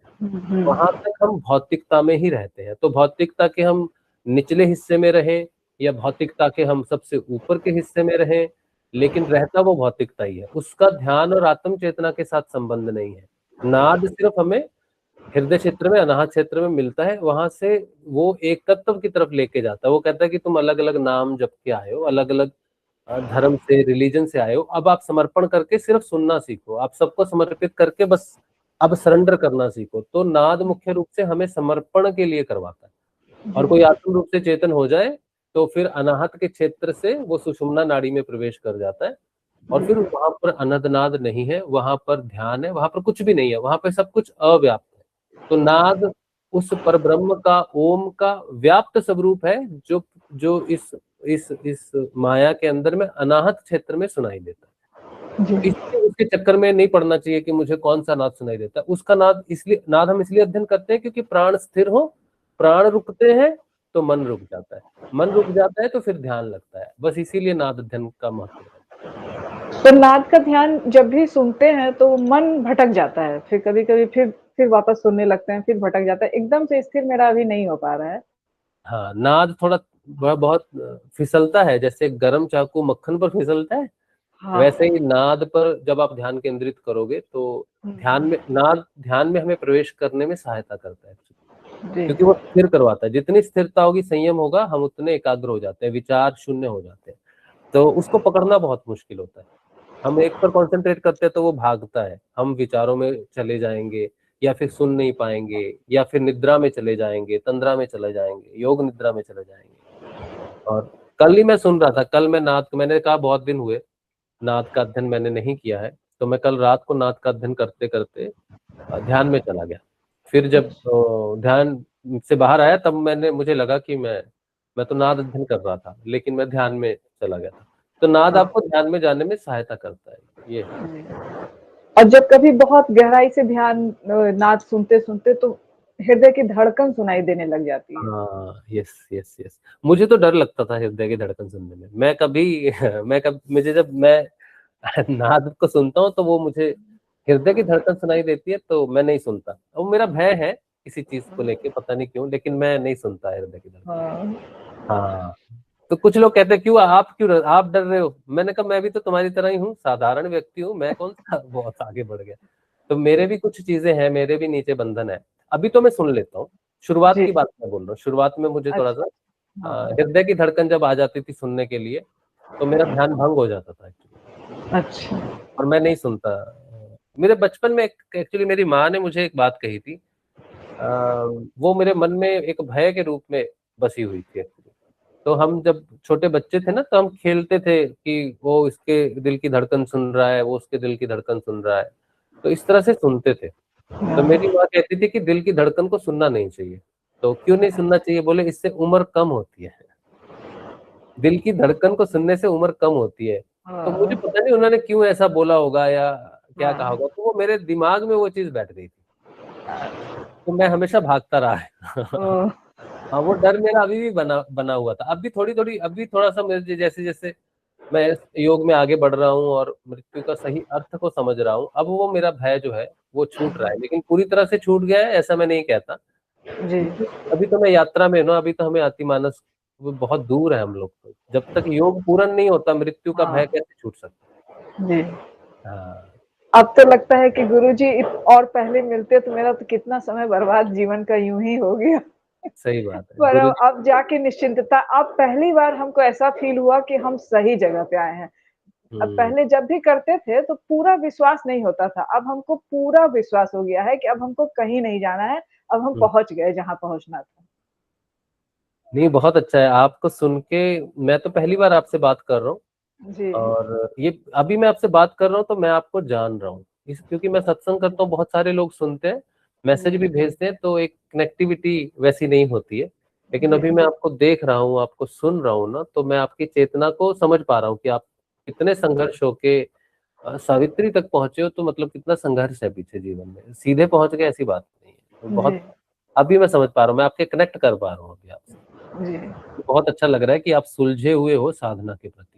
वहां तक हम भौतिकता में ही रहते हैं। तो भौतिकता के हम निचले हिस्से में रहें या भौतिकता के हम सबसे ऊपर के हिस्से में रहें, लेकिन रहता वो भौतिकता ही है। उसका ध्यान और आत्म चेतना के साथ संबंध नहीं है। नाद सिर्फ हमें हृदय क्षेत्र में, अनाहत क्षेत्र में मिलता है, वहां से वो एक तत्व की तरफ लेके जाता है। वो कहता है कि तुम अलग अलग नाम जप के आए हो, अलग अलग धर्म से, रिलीजन से आए हो, अब आप समर्पण करके सिर्फ सुनना सीखो, आप सबको समर्पित करके बस अब सरेंडर करना सीखो। तो नाद मुख्य रूप से हमें समर्पण के लिए करवाता है। और कोई आत्म रूप से चेतन हो जाए तो फिर अनाहत के क्षेत्र से वो सुषुम्ना नाड़ी में प्रवेश कर जाता है, और फिर वहां पर अनदनाद नहीं है, वहां पर ध्यान है, वहां पर कुछ भी नहीं है, वहां पर सब कुछ अव्याप्त है। तो नाद उस परब्रह्म का, ओम का व्याप्त स्वरूप है, जो जो इस माया के अंदर में अनाहत क्षेत्र में सुनाई देता है। तो इसलिए उसके चक्कर में नहीं पड़ना चाहिए कि मुझे कौन सा नाद सुनाई देता है। उसका नाद इसलिए, नाद हम इसलिए अध्ययन करते हैं क्योंकि प्राण स्थिर हो, प्राण रुकते हैं तो मन रुक जाता है, मन रुक जाता है तो फिर ध्यान लगता है। बस इसीलिए नाद अध्ययन का महत्व है। तो नाद का ध्यान जब भी सुनते हैं तो मन भटक जाता है, फिर कभी-कभी फिर वापस सुनने लगते हैं, फिर भटक जाता है। एकदम से स्थिर मेरा अभी नहीं हो पा रहा है। हाँ, नाद थोड़ा बहुत फिसलता है, जैसे गरम चाकू मक्खन पर फिसलता है, वैसे ही नाद पर जब आप ध्यान केंद्रित करोगे तो ध्यान में हमें प्रवेश करने में सहायता करता है, क्योंकि वो स्थिर करवाता है। जितनी स्थिरता होगी, संयम होगा, हम उतने एकाग्र हो जाते हैं, विचार शून्य हो जाते हैं। तो उसको पकड़ना बहुत मुश्किल होता है। हम एक पर कंसंट्रेट करते हैं तो वो भागता है, हम विचारों में चले जाएंगे, या फिर सुन नहीं पाएंगे, या फिर निद्रा में चले जाएंगे, तंद्रा में चले जाएंगे, योग निद्रा में चले जाएंगे। और कल ही मैं सुन रहा था, कल मैं नाद, मैंने कहा बहुत दिन हुए नाद का अध्ययन मैंने नहीं किया है, तो मैं कल रात को नाद का अध्ययन करते करते ध्यान में चला गया। फिर जब ध्यान से बाहर आया तब मुझे लगा कि मैं तो नाद अध्ययन कर रहा था, लेकिन मैं ध्यान में चला गया था। तो नाद आपको ध्यान में जाने में सहायता करता है, ये। और जब कभी बहुत गहराई से ध्यान नाद सुनते सुनते तो हृदय की धड़कन सुनाई देने लग जाती है। हाँ, यस यस यस। मुझे तो डर लगता था हृदय की धड़कन सुनने में। मैं कभी मुझे जब मैं नाद को सुनता हूँ तो वो मुझे हृदय की धड़कन सुनाई देती है, तो मैं नहीं सुनता। वो मेरा भय है किसी चीज को लेके, पता नहीं क्यों, लेकिन मैं नहीं सुनता हृदय की धड़कन। हाँ। हाँ। तो कुछ लोग कहते हैं क्यों आप डर रहे हो? मैंने कहा मैं भी तो तुम्हारी तरह ही हूँ, साधारण व्यक्ति हूँ, मैं कौन सा बहुत आगे बढ़ गया। तो मेरे भी कुछ चीजें हैं, मेरे भी नीचे बंधन है। अभी तो मैं सुन लेता हूँ, शुरुआत जी। की बात मैं बोल रहा हूँ। शुरुआत में मुझे थोड़ा सा अच्छा। हाँ। हृदय की धड़कन जब आ जाती थी सुनने के लिए, तो मेरा ध्यान भंग हो जाता था एक्चुअली, अच्छा। और मैं नहीं सुनता। मेरे बचपन में एक्चुअली मेरी माँ ने मुझे एक बात कही थी, अ, वो मेरे मन में एक भय के रूप में बसी हुई थी एक्चुअली। तो हम जब छोटे बच्चे थे ना, तो हम खेलते थे कि वो इसके दिल की धड़कन सुन रहा है, वो उसके दिल की धड़कन सुन रहा है, तो इस तरह से सुनते थे। तो मेरी हाँ। माँ कहती थी कि दिल की धड़कन को सुनना नहीं चाहिए। तो क्यों नहीं सुनना चाहिए? बोले इससे उम्र कम होती है, दिल की धड़कन को सुनने से उम्र कम होती है। तो मुझे हाँ। पता नहीं उन्होंने क्यों ऐसा बोला होगा या क्या कहा हाँ। होगा, तो वो मेरे दिमाग में वो चीज बैठ गई थी, तो मैं हमेशा भागता रहा है। ओह! हाँ, वो डर मेरा अभी भी बना बना हुआ था। अब भी थोड़ी थोड़ी, अभी थोड़ा सा मेरे जैसे जैसे मैं इस योग में आगे बढ़ रहा हूँ और मृत्यु का सही अर्थ को समझ रहा हूँ, अब वो मेरा भय जो है वो छूट रहा है, लेकिन पूरी तरह से छूट गया है ऐसा मैं नहीं कहता, जी। क्योंकि अभी तो मैं यात्रा में हूँ ना, अभी तो हमें अतिमानस वो बहुत दूर है हम लोग को। जब तक योग पूर्ण नहीं होता, मृत्यु का भय हाँ। कैसे छूट सकता जी। है? हाँ, अब तो लगता है कि गुरुजी और पहले मिलते तो मेरा तो कितना समय बर्बाद जीवन का यूँ ही हो गया। सही बात है पर गुरु जी। अब जाके निश्चिंतता, अब पहली बार हमको ऐसा फ़ील हुआ कि हम सही जगह पे आए हैं। अब हम्म पहले जब भी करते थे तो पूरा विश्वास नहीं होता था, अब हमको पूरा विश्वास हो गया है कि अब हमको कहीं नहीं जाना है, अब हम हम्म। पहुँच गए जहाँ पहुँचना था। नहीं, बहुत अच्छा है आपको सुन के। मैं तो पहली बार आपसे बात कर रहा हूँ, जी। और ये अभी मैं आपसे बात कर रहा हूँ तो मैं आपको जान रहा हूँ, इस क्योंकि मैं सत्संग करता हूँ, बहुत सारे लोग सुनते हैं, मैसेज जी। भी भेजते हैं, तो एक कनेक्टिविटी वैसी नहीं होती है। लेकिन जी। अभी मैं आपको देख रहा हूँ, आपको सुन रहा हूँ ना, तो मैं आपकी चेतना को समझ पा रहा हूँ कि आप कितने संघर्ष होके सावित्री तक पहुंचे हो। तो मतलब कितना संघर्ष है पीछे जीवन में, सीधे पहुंच गए ऐसी बात नहीं है। तो जी। बहुत अभी मैं समझ पा रहा हूँ, मैं आपके कनेक्ट कर पा रहा हूँ अभी आपसे। जी। बहुत अच्छा लग रहा है कि आप सुलझे हुए हो साधना के प्रति।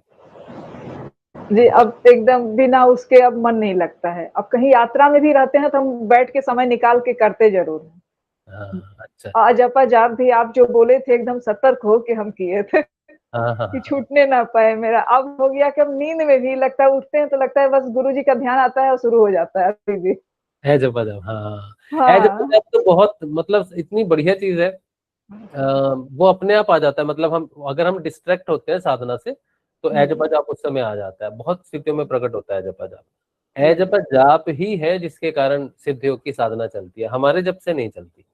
जी, अब एकदम बिना उसके अब मन नहीं लगता है। अब कहीं यात्रा में भी रहते हैं तो हम बैठ के समय निकाल के करते ज़रूर हैं। हाँ, अच्छा। जपा-जाप भी आप जो बोले थे एकदम सतर्क हो के हम किए थे हाँ, हाँ, कि हाँ। छूटने ना पाए मेरा। अब हो गया कि अब नींद में भी लगता है, उठते हैं तो लगता है बस गुरुजी का ध्यान आता है और शुरू हो जाता है अभी भी। है जब अजब, हाँ। है जब हाँ। अजब तो बहुत मतलब इतनी बढ़िया चीज है। वो अपने आप आ जाता है, मतलब हम अगर हम डिस्ट्रैक्ट होते हैं साधना से, तो हुँ। एजपा जाप उस समय आ जाता है, बहुत स्थितियों में प्रकट होता है एजपा जाप। जी। एजपा जाप ही है जिसके कारण सिद्ध योग की साधना चलती है, हमारे जब से नहीं चलती।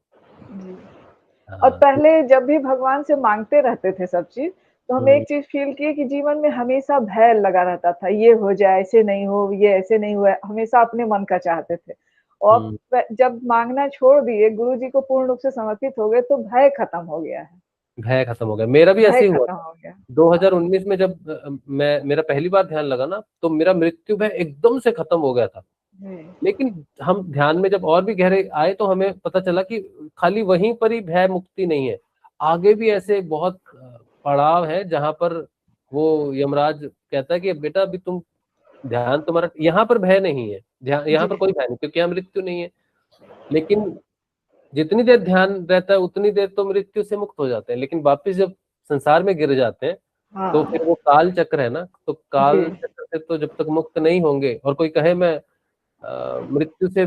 जी। और हाँ। पहले जब भी भगवान से माँगते रहते थे सब चीज़, तो हम हम्म, एक चीज़ फ़ील किए कि जीवन में हमेशा भय लगा रहता था, ये हो जाए, ऐसे नहीं हो, ये ऐसे नहीं हुआ, हमेशा अपने मन का चाहते थे। और हम्म। जब माँगना छोड़ दिए, गुरुजी को पूर्ण रूप से समर्पित हो गए, तो भय खत्म हो गया है, भय खत्म हो गया, मेरा भी भय ऐसे ही हुआ खत्म था। हो गया। हाँ। 2019 में जब मैं मेरा पहली बार ध्यान लगा ना, तो मेरा मृत्यु भय एकदम से खत्म हो गया था। जी। लेकिन हम ध्यान में जब और भी गहरे आए, तो हमें पता चला कि खाली वहीं पर ही भय मुक्ति नहीं है, आगे भी ऐसे बहुत पड़ाव है जहां पर वो यमराज कहता है कि बेटा अभी तुम ध्यान तुम्हारा यहाँ पर भय नहीं है, ध्यान यहाँ जी। पर कोई भय नहीं, क्योंकि यहाँ मृत्यु नहीं है। लेकिन जितनी देर ध्यान रहता है उतनी देर तो मृत्यु से मुक्त हो जाते हैं, लेकिन वापिस जब संसार में गिर जाते हैं, तो हाँ। फिर वो काल चक्र है ना, तो जी। काल चक्र से तो जब तक मुक्त नहीं होंगे, और कोई कहे मैं मृत्यु से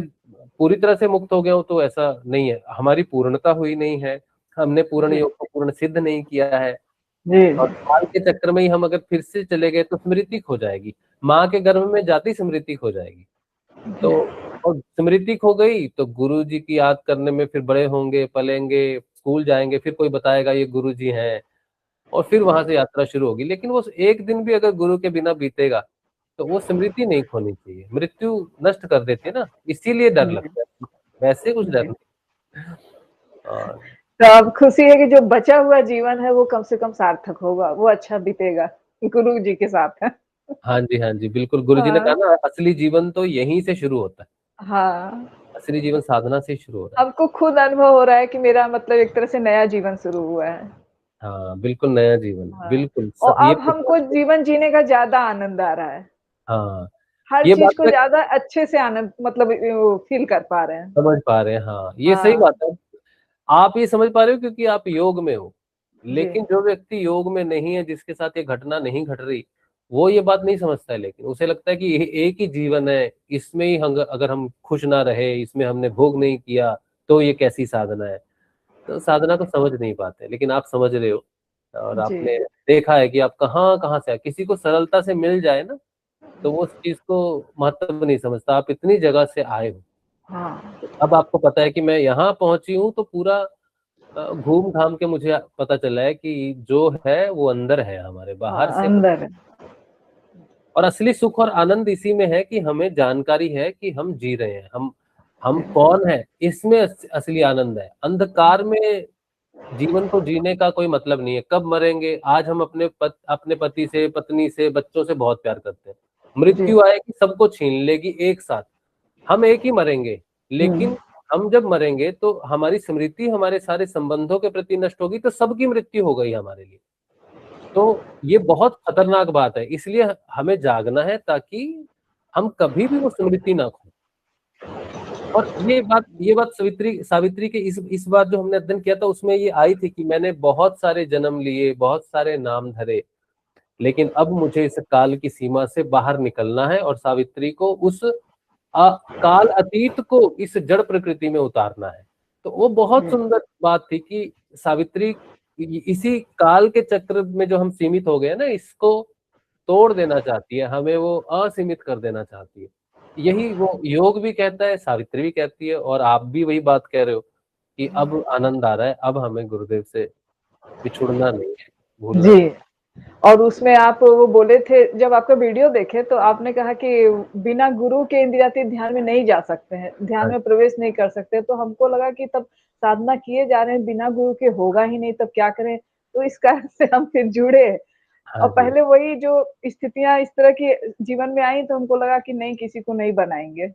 पूरी तरह से मुक्त हो गया हूँ, तो ऐसा नहीं है, हमारी पूर्णता हुई नहीं है, हमने पूर्ण जी। योग को पूर्ण सिद्ध नहीं किया है। जी। और काल के चक्र में ही हम अगर फिर से चले गए तो स्मृति खो जाएगी, माँ के गर्भ में जाती स्मृति खो जाएगी। तो और स्मृति खो गई तो गुरु जी की याद करने में फिर बड़े होंगे, पलेंगे, स्कूल जाएंगे, फिर कोई बताएगा ये गुरु जी हैं, और फिर वहां से यात्रा शुरू होगी। लेकिन वो एक दिन भी अगर गुरु के बिना बीतेगा, तो वो स्मृति नहीं खोनी चाहिए, मृत्यु नष्ट कर देती है ना, इसीलिए डर जी। लगता है, वैसे कुछ डर जी। नहीं। और तो अब खुशी है कि जो बचा हुआ जीवन है वो कम से कम सार्थक होगा, वो अच्छा बीतेगा, गुरुजी के साथ है। हाँ जी, हाँ जी, बिल्कुल, गुरु जी ने कहा हाँ। ना असली जीवन तो यहीं से शुरू होता है, हाँ। असली जीवन साधना से ही शुरू हो रहा है। हमको खुद अनुभव हो रहा है कि मेरा मतलब एक तरह से नया जीवन शुरू हुआ है। हाँ, बिल्कुल नया जीवन है, हाँ। बिल्कुल और सब ये अब हमको जीवन जीने का ज़्यादा आनंद आ रहा है। हाँ, हर ये चीज बात को मैं ज्यादा अच्छे से आनंद मतलब फील कर पा रहे हैं। समझ पा रहे हैं, हाँ, ये सही हाँ बात है। आप ये समझ पा रहे हो क्योंकि आप योग में हो, जी लेकिन जो व्यक्ति योग में नहीं है, जिसके साथ ये घटना नहीं घट रही, वो ये बात नहीं समझता है। लेकिन उसे लगता है कि ये एक ही जीवन है, इसमें ही अगर हम खुश ना रहे, इसमें हमने भोग नहीं किया, तो ये कैसी साधना है। तो साधना को समझ नहीं पाते, लेकिन आप समझ रहे हो, और जी आपने देखा है कि आप कहाँ कहाँ से किसी को सरलता से मिल जाए ना, तो वो उस चीज को महत्व नहीं समझता। आप इतनी जगह से आए हो, हाँ अब आपको पता है कि मैं यहाँ पहुंची हूँ, तो पूरा घूम घाम के मुझे पता चला है कि जो है वो अंदर है, हमारे बाहर हाँ से कुछ। अंदर है। और असली सुख और आनंद इसी में है कि हमें जानकारी है कि हम जी रहे हैं, हम कौन है, इसमें असली आनंद है। अंधकार में जीवन को जीने का कोई मतलब नहीं है। कब मरेंगे? आज हम अपने पति से, पत्नी से, बच्चों से बहुत प्यार करते हैं, जी मृत्यु आएगी सबको छीन लेगी एक साथ, हम एक ही मरेंगे। हम्म लेकिन हम जब मरेंगे तो हमारी स्मृति हमारे सारे संबंधों के प्रति नष्ट होगी, तो सबकी मृत्यु हो गई हमारे लिए। तो ये बहुत खतरनाक बात है, इसलिए हमें जागना है ताकि हम कभी भी वो स्मृति ना खो। और ये बात सावित्री सावित्री के इस बात जो हमने अध्ययन किया था उसमें ये आई थी कि मैंने बहुत सारे जन्म लिए, बहुत सारे नाम धरे, लेकिन अब मुझे इस काल की सीमा से बाहर निकलना है और सावित्री को उस काल अतीत को इस जड़ प्रकृति में उतारना है। तो वो बहुत जी सुंदर बात थी कि सावित्री इसी काल के चक्र में जो हम सीमित हो गए ना, इसको तोड़ देना चाहती है, हमें वो असीमित कर देना चाहती है। यही वो योग भी कहता है, सावित्री भी कहती है, और आप भी वही बात कह रहे हो कि अब आनंद आ रहा है, अब हमें गुरुदेव से बिछुड़ना नहीं है, भूलना नहीं। जी। और उसमें आप वो बोले थे जब आपका वीडियो देखे तो आपने कहा कि बिना गुरु के इंद्रियातीत ध्यान में नहीं जा सकते हैं, ध्यान हाँ में प्रवेश नहीं कर सकते। तो हमको लगा कि तब साधना किए जा रहे हैं, बिना गुरु के होगा ही नहीं, तब क्या करें? तो इस कारण से हम फिर जुड़े। और हाँ जी। पहले वही जो स्थितियाँ इस तरह की जीवन में आई तो हमको लगा कि नहीं किसी को नहीं बनाएँगे।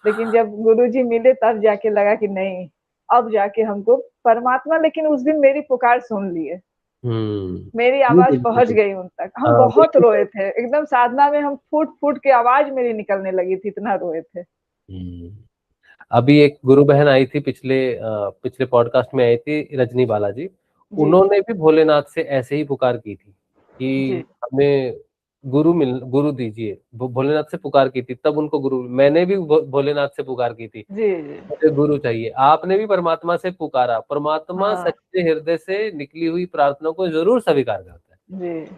लेकिन जब गुरुजी मिले तब जाके लगा कि नहीं, अब जाके हमको परमात्मा लेकिन उस दिन मेरी पुकार सुन लिए। मेरी ये आवाज़ बिल्कुल पहुँच ठीक। गई उन तक। हम हाँ बहुत बिल्कुल रोए सही। थे, एकदम साधना में हम फूट-फूट के आवाज़ मेरी निकलने लगी थी, इतना रोए थे। हम्म। अभी एक गुरु बहन आई थी, पिछले पॉडकास्ट में आई थी, रजनी बालाजी। जी, उन्होंने भी भोलेनाथ से ऐसे ही पुकार की थी जी, कि हमें गुरु दीजिए। भोलेनाथ से पुकार की थी, तब उनको गुरु। मैंने भी भोलेनाथ से पुकार की थी, जी, जी। मुझे गुरु चाहिए। आपने भी परमात्मा से पुकारा, परमात्मा हाँ, सच्चे हृदय से निकली हुई प्रार्थना को जरूर स्वीकार करता है। जी।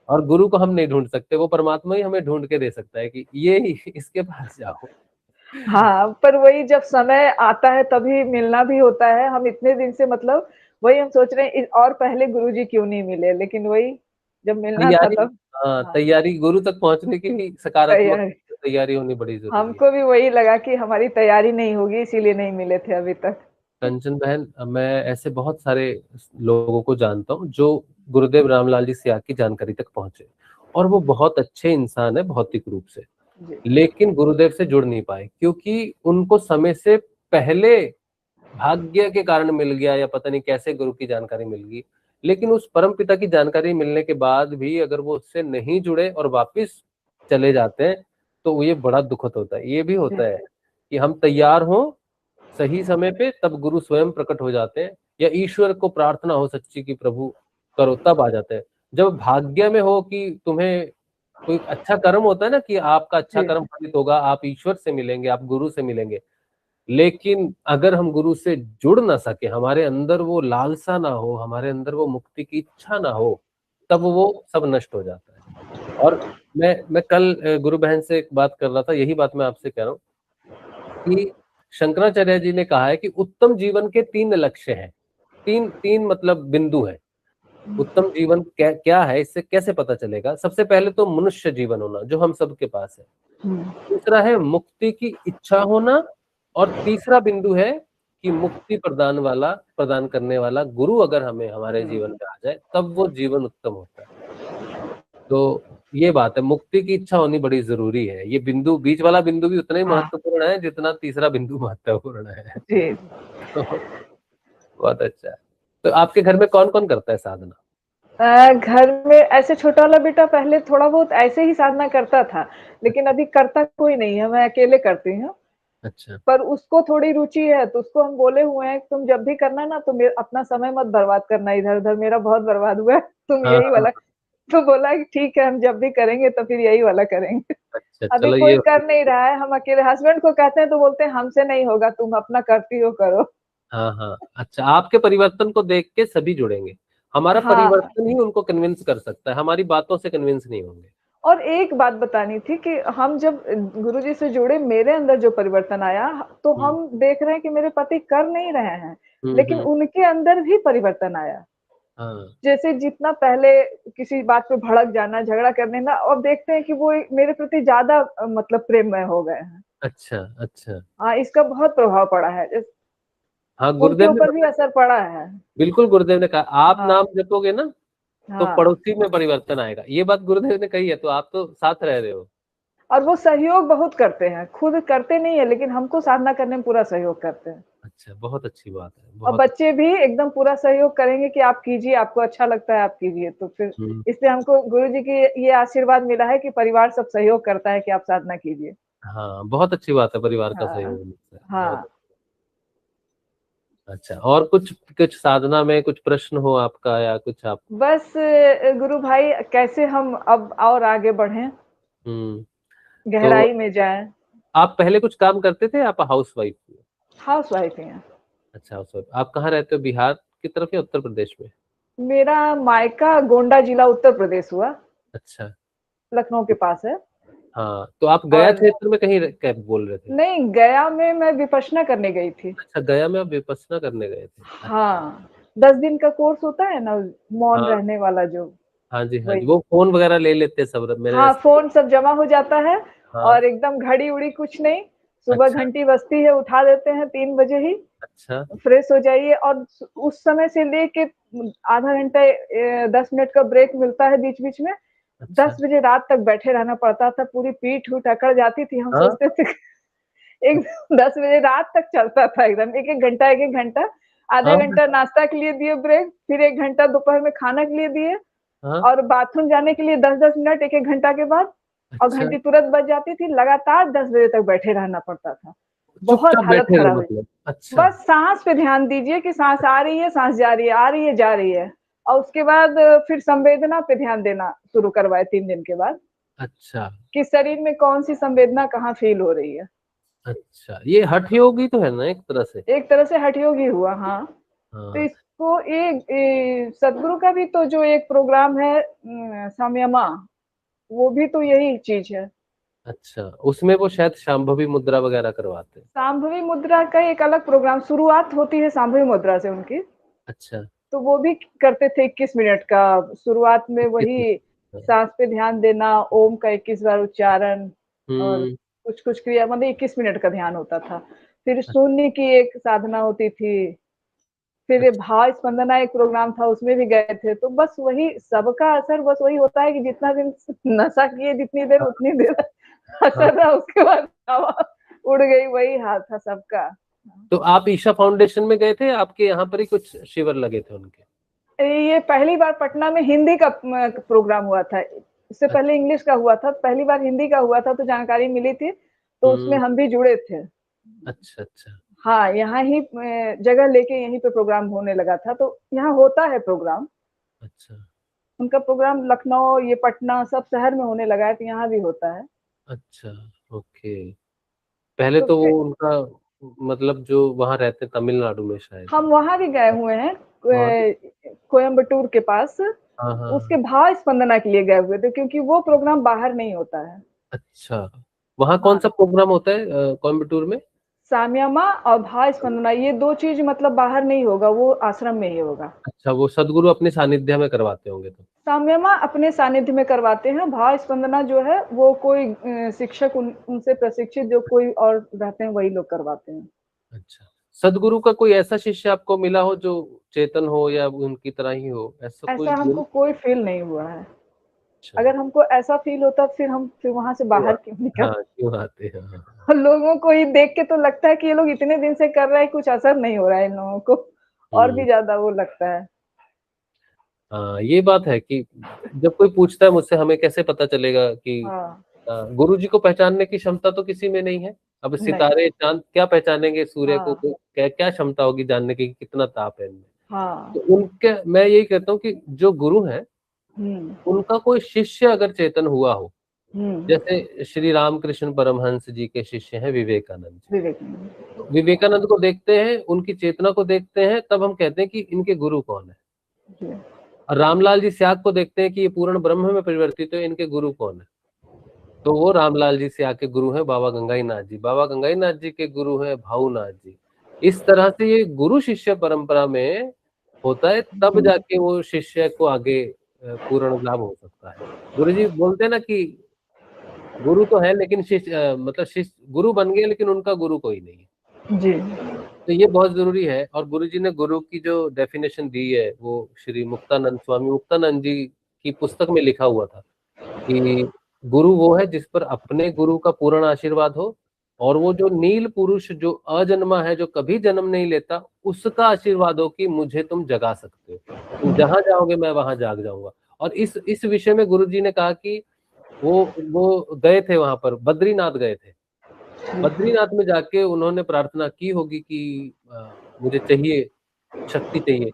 और गुरु को हम नहीं ढूंढ सकते, वो परमात्मा ही हमें ढूंढ के दे सकता है कि ये इसके पास जाओ। हाँ, पर वही जब समय आता है तभी मिलना भी होता है। हम इतने दिन से मतलब वही हम सोच रहे हैं और पहले गुरुजी क्यों नहीं मिले? लेकिन वही जब मिलना था तैयारी, तब हाँ, हाँ, तैयारी गुरु तक पहुंचने की भी सकारात्मक तैयारी तैयारी होनी बड़ी जरूरी है। हमको भी वही लगा कि हमारी तैयारी नहीं होगी इसीलिए नहीं मिले थे अभी तक। कंचन बहन, मैं ऐसे बहुत सारे लोगों को जानता हूँ जो गुरुदेव रामलाल जी से की जानकारी तक पहुंचे, और वो बहुत अच्छे इंसान है भौतिक रूप से, जी, लेकिन गुरुदेव से जुड़ नहीं पाए क्योंकि उनको समय से पहले भाग्य के कारण मिल गया, या पता नहीं कैसे गुरु की जानकारी मिल गई। लेकिन उस परम पिता की जानकारी मिलने के बाद भी अगर वो उससे नहीं जुड़े और वापस चले जाते हैं, तो ये बड़ा दुखद होता है। ये भी जी, होता है कि हम तैयार हों सही समय पे, तब गुरु स्वयं प्रकट हो जाते हैं, या ईश्वर को प्रार्थना हो सच्ची कि प्रभु करो, तब आ जाते हैं। जब भाग्य में हो कि तुम्हें कोई अच्छा कर्म होता है ना, कि आपका अच्छा जी, कर्म फलित होगा, आप ईश्वर से मिलेंगे, आप गुरु से मिलेंगे। लेकिन अगर हम गुरु से जुड़ ना सके, हमारे अंदर वो लालसा ना हो, हमारे अंदर वो मुक्ति की इच्छा ना हो, तब वो सब नष्ट हो जाता है। और मैं कल गुरु बहन से एक बात कर रहा था, यही बात मैं आपसे कह रहा हूँ कि शंकराचार्य जी ने कहा है कि उत्तम जीवन के 3 लक्ष्य हैं। तीन तीन मतलब बिंदु है। उत्तम जीवन क्या क्या है, इससे कैसे पता चलेगा? सबसे पहले तो मनुष्य जीवन होना, जो हम सबके पास है। हुँ, दूसरा है मुक्ति की इच्छा होना, और तीसरा बिंदु है कि मुक्ति प्रदान करने वाला गुरु अगर हमें हमारे जीवन में आ जाए, तब वो जीवन उत्तम होता है। तो ये बात है, मुक्ति की इच्छा होनी बड़ी जरूरी है। ये बिंदु, बीच वाला बिंदु भी उतना ही हाँ, महत्वपूर्ण है जितना तीसरा बिंदु महत्वपूर्ण है। जी। तो बहुत अच्छा है। तो आपके घर में कौन कौन करता है साधना? घर में ऐसे छोटा वाला बेटा पहले थोड़ा बहुत ऐसे ही साधना करता था, लेकिन अभी करता कोई नहीं है, मैं अकेले करती हूँ। अच्छा। पर उसको थोड़ी रुचि है, तो उसको हम बोले हुए हैं कि तुम जब भी करना ना तो अपना समय मत बर्बाद करना इधर-उधर, मेरा बहुत बर्बाद हुआ है, तुम हाँ, यही हाँ, वाला। तो बोला कि ठीक है, हम जब भी करेंगे तो फिर यही वाला करेंगे। अच्छा अभी चलो ये कोई कर नहीं रहा है, हम अकेले हस्बैंड को कहते हैं तो बोलते हैं हमसे नहीं होगा, तुम अपना करती हो करो। हाँ, हाँ, अच्छा आपके परिवर्तन को देख के सभी जुड़ेंगे। हमारा हाँ। परिवर्तन ही उनको कन्विंस कर सकता है, हमारी बातों से कन्विंस नहीं होंगे। और एक बात बतानी थी कि हम जब गुरुजी से जुड़े, मेरे अंदर जो परिवर्तन आया, तो हुँ, हम देख रहे हैं कि मेरे पति कर नहीं रहे हैं, हुँ, लेकिन हुँ, उनके अंदर भी परिवर्तन आया। हाँ, जैसे जितना पहले किसी बात पे भड़क जाना, झगड़ा कर देना, अब देखते हैं कि वो मेरे प्रति ज़्यादा मतलब प्रेममय हो गए हैं। अच्छा, अच्छा। हाँ, इसका बहुत प्रभाव पड़ा है। हाँ, उनके गुरुदेव ने ऊपर भी बताया असर पड़ा है। बिल्कुल गुरुदेव ने कहा आप नाम हाँ, जपोगे ना, तो हाँ। पड़ोसी में परिवर्तन आएगा। ये बात गुरुदेव ने कही है, तो आप तो साथ रह रहे हो। और वो सहयोग बहुत करते हैं, खुद करते नहीं है, लेकिन हमको साधना करने में पूरा सहयोग करते हैं। अच्छा, बहुत अच्छी बात है, और बहुत अच्छी। बच्चे भी एकदम पूरा सहयोग करेंगे कि आप कीजिए, आपको अच्छा लगता है आप कीजिए। तो फिर हुँ, इसलिए हमको गुरुजी की ये आशीर्वाद मिला है कि परिवार सब सहयोग करता है कि आप साधना कीजिए। हाँ, बहुत अच्छी बात है परिवार का हाँ, सहयोग मिलता है, बहुत। हाँ। अच्छा और कुछ कुछ साधना में कुछ प्रश्न हो आपका या कुछ आप बस गुरु भाई कैसे हम अब और आगे बढ़ें, हुँ, तो गहराई में जाएँ। आप पहले कुछ काम करते थे, आप हाउसवाइफ थी? हाउसवाइफ ही हैं। अच्छा हाउसवाइफ। आप कहाँ रहते हो, बिहार की तरफ या उत्तर प्रदेश में? मेरा मायका गोंडा जिला उत्तर प्रदेश हुआ, अच्छा, लखनऊ के पास है। हाँ, तो आप गया और क्षेत्र में कहीं क्या बोल रहे थे? नहीं, गया में मैं विपश्यना करने गई थी। अच्छा, गया में आप विपश्यना करने गए थे। अच्छा, हाँ, 10 दिन का कोर्स होता है ना, मौन हाँ, रहने वाला जो, हाँ जी, हाँ जी। वही। वो फ़ोन वगैरह ले लेते हैं सब मेरे हाँ, जैसे। फ़ोन सब जमा हो जाता है हाँ, और एकदम घड़ी-उड़ी कुछ नहीं, सुबह अच्छा, घंटी बजती है, उठा देते हैं 3 बजे ही, अच्छा, फ्रेश हो जाइए और उस समय से लेके आधा घंटा 10 मिनट का ब्रेक मिलता है बीच-बीच में, अच्छा। 10 बजे रात तक बैठे रहना पड़ता था, पूरी पीठ-ऊठ अकड़ जाती थी, हम हाँ, सोचते थे एक 10 बजे रात तक चलता था एकदम, 1-1 घंटा, आधा हाँ, घंटा नाश्ता के लिए दिए ब्रेक, फिर 1 घंटा दोपहर में खाना के लिए दिए हाँ, और बाथरूम जाने के लिए 10-10 मिनट 1-1 घंटा के बाद और अच्छा। घंटी तुरंत बज जाती थी, लगातार 10 बजे तक बैठे रहना पड़ता था। बहुत चुपचाप हालत बैठे रहो खराब है। मतलब। अच्छा, बस साँस पे ध्यान दीजिए कि साँस आ रही है, साँस जा रही है, आ रही है, जा रही है और उसके बाद फिर संवेदना पे ध्यान देना शुरू करवाए 3 दिन के बाद, अच्छा, कि शरीर में कौन-सी संवेदना कहाँ फ़ील हो रही है। अच्छा। ये हठ योग ही तो है ना एक तरह से? एक तरह से हठयोग ही हुआ, हाँ। तो हाँ, इसको सद्गुरु का भी तो जो एक प्रोग्राम है संयमा, वो भी तो यही चीज़ है। अच्छा। उसमें वो शायद शांभवी मुद्रा वगैरह करवाते हैं। शांभवी मुद्रा का एक अलग प्रोग्राम शुरुआत होती है शांभवी मुद्रा से उनकी, अच्छा, तो वो भी करते थे 21 मिनट का। शुरुआत में 21 वही मिनट का। साँस पे ध्यान देना, ओम का 21 बार उच्चारण और हुँ, कुछ-कुछ क्रिया मतलब 21 मिनट का ध्यान होता था। फिर अ शून्य की एक साधना होती थी, फिर ये अच्छा, भाव स्पंदना एक प्रोग्राम था उसमें भी गए थे। तो बस वही सबका असर बस वही होता है कि जितना दिन नशा किए जितनी देर हाँ, उतनी देर हाँ। असर रहा उसके बाद हवा उड़ गई वही हाल था सबका। तो आप ईशा फाउंडेशन में गए थे? आपके यहाँ पर ही कुछ शिविर लगे थे उनके? ये पहली बार पटना में हिंदी का प्रोग्राम हुआ था। इससे पहले अच्छा, इंग्लिश का हुआ था, पहली बार हिंदी का हुआ था तो जानकारी मिली थी, तो उसमें हुँ, हम भी जुड़े थे। अच्छा, अच्छा, हाँ, यहाँ ही जगह लेके यहीं पे प्रोग्राम होने लगा था, तो यहाँ होता है प्रोग्राम। अच्छा, उनका प्रोग्राम लखनऊ, ये पटना सब शहर में होने लगा है, तो यहाँ भी होता है। अच्छा, ओके। पहले तो तो वो फिर उनका मतलब जो वहाँ रहते हैं तमिलनाडु में शायद। हम वहाँ भी गए हुए हैं, वहाँ भी कोयंबटूर के पास, हाँ, हाँ, उसके हाँ। भाव स्पंदना के लिए गए हुए थे क्योंकि वो प्रोग्राम बाहर नहीं होता है। अच्छा, वहाँ हाँ, कौन-सा प्रोग्राम होता है कोयंबटूर में? साम्यमा और भाव स्पंदना ये 2 चीज़ मतलब बाहर नहीं होगा, वो आश्रम में ही होगा। अच्छा, वो सद्गुरु अपने सानिध्य में करवाते होंगे तो। साम्यमा अपने सानिध्य में करवाते हैं, भाव स्पंदना जो है वो कोई शिक्षक उनसे प्रशिक्षित जो कोई और रहते हैं वही लोग करवाते हैं। अच्छा, सद्गुरु का कोई ऐसा शिष्य आपको मिला हो जो चेतन हो या उनकी तरह ही हो, ऐसा कोई ऐसा गुण? हमको कोई फ़ील नहीं हुआ है। अच्छा, अगर हमको ऐसा फ़ील होता फिर हम फिर वहाँ से क्यों बाहर क्यों हाँ, निकलते? क्यों आते हैं? हाँ, हाँ। लोगों को ही देख के तो लगता है कि ये लोग इतने दिन से कर रहे हैं, कुछ असर नहीं हो रहा है इन लोगों को और भी हुँ, ज़्यादा वो लगता है। हाँ, ये बात है कि जब कोई पूछता है मुझसे हमें कैसे पता चलेगा कि हाँ, गुरु जी को पहचानने की क्षमता तो किसी में नहीं है। अब नहीं, सितारे चांद क्या पहचानेंगे, सूर्य को हाँ, क्या क्या क्षमता होगी जानने की कि कितना ताप है इनमें। हाँ, तो उनके मैं यही कहता हूँ कि जो गुरु हैं हुँ, उनका कोई शिष्य अगर चेतन हुआ हो, हुँ, जैसे श्री रामकृष्ण परमहंस जी के शिष्य हैं विवेकानंद जी। विवेकानंद, तो विवेकानंद को देखते हैं, उनकी चेतना को देखते हैं, तब हम कहते हैं कि इनके गुरु कौन है। जी, और रामलाल जी स्याग को देखते हैं कि ये पूर्ण ब्रह्म में परिवर्तित है, इनके गुरु कौन है। तो वो रामलाल जी स्याग के गुरु हैं बाबा गंगाई नाथ जी, बाबा गंगाई नाथ जी के गुरु हैं भाऊ नाथ जी। इस तरह से ये गुरु शिष्य परंपरा में होता है, तब हुँ, जाके वो शिष्य को आगे पूर्ण लाभ हो सकता है। गुरु जी बोलते हैं ना कि गुरु तो है लेकिन शिष्य मतलब शिष्य गुरु बन गए लेकिन उनका गुरु कोई नहीं है। जी, तो ये बहुत जरूरी है। और गुरु जी ने गुरु की जो डेफिनेशन दी है वो श्री मुक्तानंद स्वामी मुक्तानंद जी की पुस्तक में लिखा हुआ था कि गुरु वो है जिस पर अपने गुरु का पूर्ण आशीर्वाद हो, और वो जो नील पुरुष जो अजन्मा है, जो कभी जन्म नहीं लेता, उसका आशीर्वाद हो कि मुझे तुम जगा सकते हो, तुम जहां जाओगे मैं वहां जाग जाऊंगा। और इस विषय में गुरु जी ने कहा कि वो गए थे वहां पर, बद्रीनाथ गए थे। बद्रीनाथ में जाके उन्होंने प्रार्थना की होगी कि मुझे चाहिए, शक्ति चाहिए।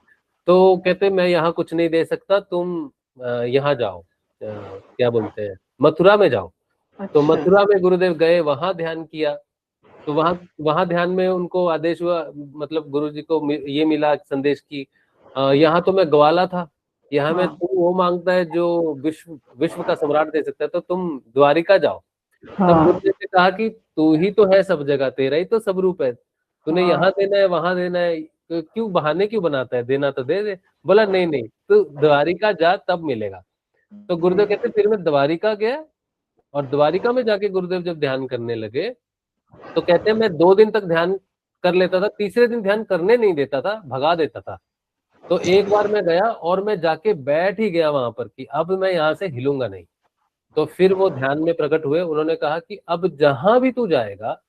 तो कहते मैं यहाँ कुछ नहीं दे सकता, तुम यहाँ जाओ, क्या बोलते हैं, मथुरा में जाओ। तो अच्छा, मथुरा में गुरुदेव गए, वहां ध्यान किया। तो वहां वहां ध्यान में उनको आदेश हुआ, मतलब गुरु जी को ये मिला संदेश की यहाँ तो मैं ग्वाला था, यहाँ में हाँ, तुम वो मांगता है जो विश्व विश्व का सम्राट दे सकता है, तो तुम द्वारिका जाओ। तब हाँ, गुरुदेव ने कहा कि तू ही तो है सब जगह, तेरा ही तो सब रूप है, तूने हाँ, यहाँ देना है वहां देना है, तो क्यों बहाने क्यों बनाता है, देना तो दे दे। बोला नहीं नहीं, तू द्वारिका जा तब मिलेगा। तो जी, गुरुदेव कहते फिर मैं द्वारिका गया, और द्वारिका में जाके गुरुदेव जब ध्यान करने लगे तो कहते हैं मैं 2 दिन तक ध्यान कर लेता था, तीसरे दिन ध्यान करने नहीं देता था, भगा देता था। तो एक बार मैं गया और मैं जाके बैठ ही गया वहां पर कि अब मैं यहाँ से हिलूंगा नहीं। तो फिर वो ध्यान में प्रकट हुए, उन्होंने कहा कि अब जहां भी तू जाएगा,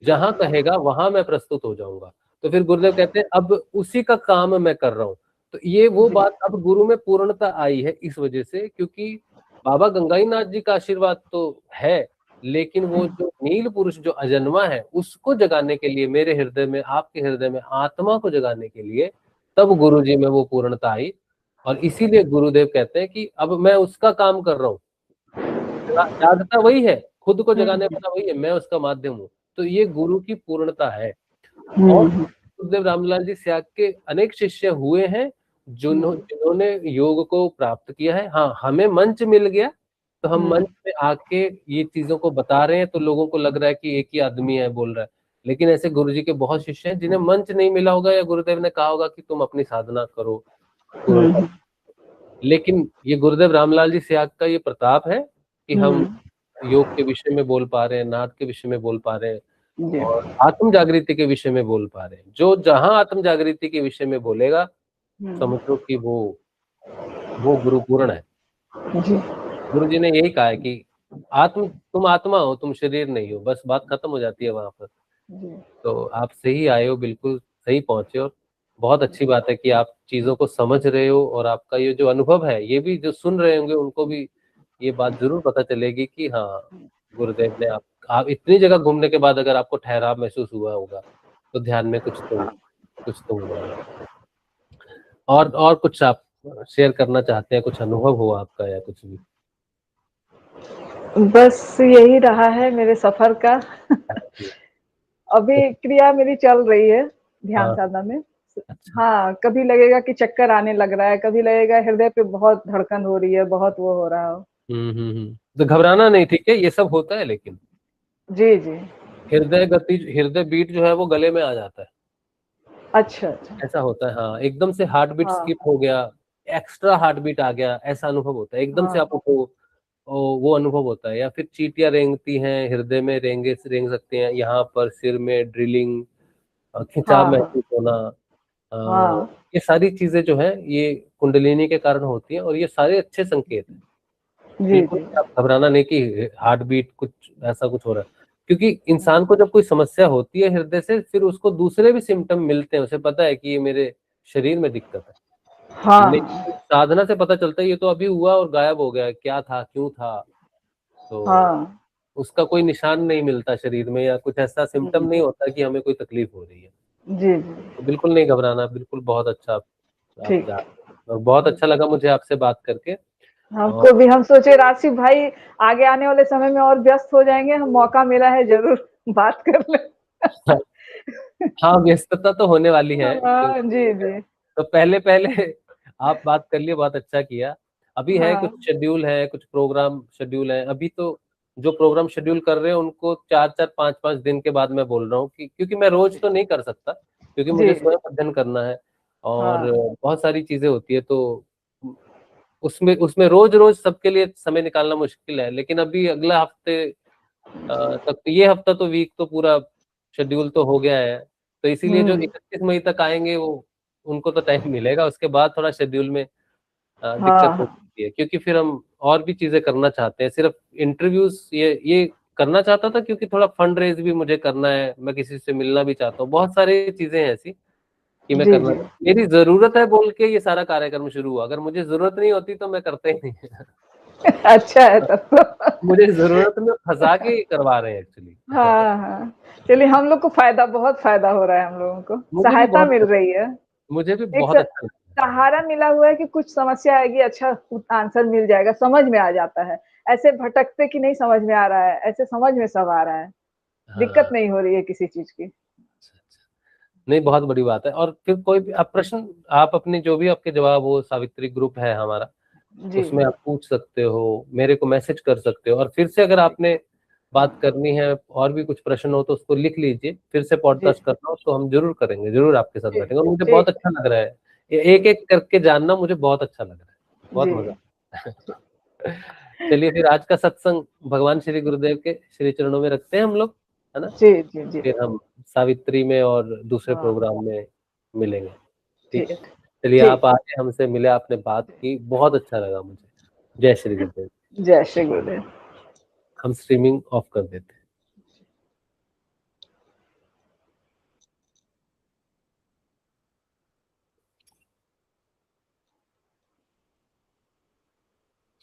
जहां कहेगा वहां मैं प्रस्तुत हो जाऊंगा। तो फिर गुरुदेव कहते हैं अब उसी का काम मैं कर रहा हूँ। तो ये वो जी, बात अब गुरु में पूर्णता आई है इस वजह से, क्योंकि बाबा गंगाई नाथ जी का आशीर्वाद तो है, लेकिन वो जो नील पुरुष जो अजन्मा है उसको जगाने के लिए, मेरे हृदय में, आपके हृदय में आत्मा को जगाने के लिए, तब गुरु जी में वो पूर्णता आई। और इसीलिए गुरुदेव कहते हैं कि अब मैं उसका काम कर रहा हूँ, जागता वही है, खुद को जगाने हुँ, वाला वही है, मैं उसका माध्यम हूँ। तो ये गुरु की पूर्णता है। और हुँ, गुरुदेव रामलाल जी स्याग के अनेक शिष्य हुए हैं हुँ, जिन्होंने योग को प्राप्त किया है। हाँ, हमें मंच मिल गया तो हम हुँ, मंच पे आके ये चीजों को बता रहे हैं, तो लोगों को लग रहा है कि एक ही आदमी है बोल रहा है। लेकिन ऐसे गुरु जी के बहुत शिष्य हैं जिन्हें मंच नहीं मिला होगा, या गुरुदेव ने कहा होगा कि तुम अपनी साधना करो पूर्णता। हुँ, लेकिन ये गुरुदेव रामलाल जी स्याग का ये प्रताप है कि हम हुँ, योग के विषय में बोल पा रहे हैं, नाद के विषय में बोल पा रहे हैं, जी, और आत्म जागृति के विषय में बोल पा रहे हैं। जो जहां आत्म जागृति के विषय में बोलेगा, हुँ, समझो कि वो गुरु पूर्ण है। जी, गुरु जी ने यही कहा है कि तुम आत्मा हो, तुम शरीर नहीं हो, बस बात खत्म हो जाती है वहां पर। जी, तो आप सही आए हो, बिल्कुल सही पहुंचे, और बहुत अच्छी बात है कि आप चीजों को समझ रहे हो, और आपका ये जो अनुभव है, ये भी जो सुन रहे होंगे उनको भी ये बात जरूर पता चलेगी कि हाँ, गुरुदेव ने आप इतनी जगह घूमने के बाद अगर आपको ठहराव महसूस हुआ होगा, तो ध्यान में कुछ तो हुआ है। और कुछ आप शेयर करना चाहते हैं, कुछ अनुभव हो आपका या कुछ भी? बस यही रहा है मेरे सफ़र का। जी। अभी क्रिया मेरी चल रही है ध्यान हाँ, साधना में। अच्छा। हाँ, कभी लगेगा कि चक्कर आने लग रहा है, कभी लगेगा हृदय पे बहुत धड़कन हो रही है, बहुत वो हो रहा हो। तो घबराना नहीं, ठीक है, ये सब होता है, लेकिन जी, जी। हृदय बीट जो है वो गले में आ जाता है, अच्छा, अच्छा। ऐसा होता है। हाँ, एकदम से हार्ट बीट हाँ, स्किप हो गया, एक्स्ट्रा हार्ट बीट आ गया, ऐसा अनुभव होता है। एकदम से हाँ, आप उठो, वो अनुभव होता है। या फिर चींटियां रेंगती हैं हृदय में, रेंग सकते हैं, यहाँ पर सिर में ड्रिलिंग, खिंचाव हाँ, हाँ, महसूस होना, हाँ। ये सारी चीजें जो है ये कुंडलिनी के कारण होती हैं, और ये सारे अच्छे संकेत हैं। जी, बिल्कुल जी। आप घबराना नहीं कि हार्ट बीट कुछ ऐसा कुछ हो रहा है, क्योंकि इंसान को जब कोई समस्या होती है हृदय से, फिर उसको दूसरे भी सिम्टम मिलते हैं, उसे पता है कि ये मेरे शरीर में दिक्कत है। हाँ साधना से पता चलता है ये तो अभी हुआ और गायब हो गया, क्या था, क्यों था, तो हाँ। उसका कोई निशान नहीं मिलता शरीर में, या कुछ ऐसा सिम्टम हम्म, नहीं होता कि हमें कोई तकलीफ हो रही है। जी जी। तो बिल्कुल नहीं घबराना, बिल्कुल, बहुत अच्छा आप जा ठीक। रहे हैं। और बहुत अच्छा लगा मुझे आपसे बात करके। और हमको भी, हम सोचे राशिद भाई आगे आने वाले समय में और व्यस्त हो जाएंगे, हम मौका मिला है जरूर बात कर ले। हाँ, व्यस्तता तो होने वाली है, हाँ क्योंकि जी जी। तो पहले पहले आप बात कर लिए, बहुत अच्छा किया। अभी है कुछ हाँ शेड्यूल है, कुछ प्रोग्राम शेड्यूल है अभी, तो जो प्रोग्राम शेड्यूल कर रहे हैं उनको 4-4 5-5 दिन के बाद मैं बोल रहा हूँ कि, क्योंकि मैं रोज तो नहीं कर सकता, क्योंकि जी मुझे जी। स्वयं अध्ययन करना है और हाँ बहुत सारी चीजें होती है, तो उसमें उसमें रोज रोज सबके लिए समय निकालना मुश्किल है। लेकिन अभी अगला हफ्ते तक, ये हफ्ता तो वीक तो पूरा शेड्यूल तो हो गया है, तो इसीलिए जो हम्म। 31 मई तक आएंगे वो, उनको तो टाइम मिलेगा, उसके बाद थोड़ा शेड्यूल में हाँ दिक्कत हो हाँ सकती है, क्योंकि फिर हम और भी चीजें करना चाहते हैं, सिर्फ इंटरव्यूज ये करना चाहता था, क्योंकि थोड़ा फंड रेज भी मुझे करना है, मैं किसी से मिलना भी चाहता हूँ, बहुत सारी चीजें हैं ऐसी कि मैं जी करना, जी। मेरी जरूरत है बोल के ये सारा कार्यक्रम शुरू हुआ, अगर मुझे जरूरत नहीं होती तो मैं करता ही नहीं। अच्छा है तब तो। मुझे जरूरत में फंसा के ही करवा रहे हैं एक्चुअली। हाँ हाँ। चलिए, हम लोग को फायदा, बहुत फायदा हो रहा है, हम लोगों को मुझे भी सहायता बहुत मिल रही है। मुझे भी एक बहुत अच्छा लगता है। सहारा मिला हुआ है कि कुछ समस्या आएगी, अच्छा आंसर मिल जाएगा, समझ में आ जाता है। ऐसे भटकते कि नहीं समझ में आ रहा है, ऐसे समझ में सब आ रहा है। दिक्कत हाँ, नहीं हो रही है किसी चीज की। अच्छा, अच्छा। नहीं, बहुत बड़ी बात है। और फिर कोई भी आप प्रश्न, आप अपने जो भी आपके जवाब हो, सावित्री ग्रुप है हमारा, जी उसमें आप पूछ सकते हो, मेरे को मैसेज कर सकते हो, और फिर से अगर जी आपने बात करनी है और भी कुछ प्रश्न हो तो उसको लिख लीजिए, फिर से जी पॉडकास्ट करना हो तो हम जरूर करेंगे, जरूर आपके साथ जी बैठेंगे, और मुझे बहुत ठीक अच्छा लग रहा है, ये एक एक करके जानना मुझे बहुत अच्छा लग रहा है, है। बहुत जी मजा। चलिए फिर आज का सत्संग भगवान श्री गुरुदेव के श्री चरणों में रखते हैं हम लोग, है ना? जी जी जी। फिर हम सावित्री में और दूसरे हाँ प्रोग्राम में मिलेंगे। ठीक है, ठीक। चलिए, ठीक। आप आए, हमसे मिले, आपने बात की, बहुत अच्छा लगा मुझे। जय श्री गुरुदेव। जय श्री गुरुदेव। हम स्ट्रीमिंग ऑफ कर देते हैं।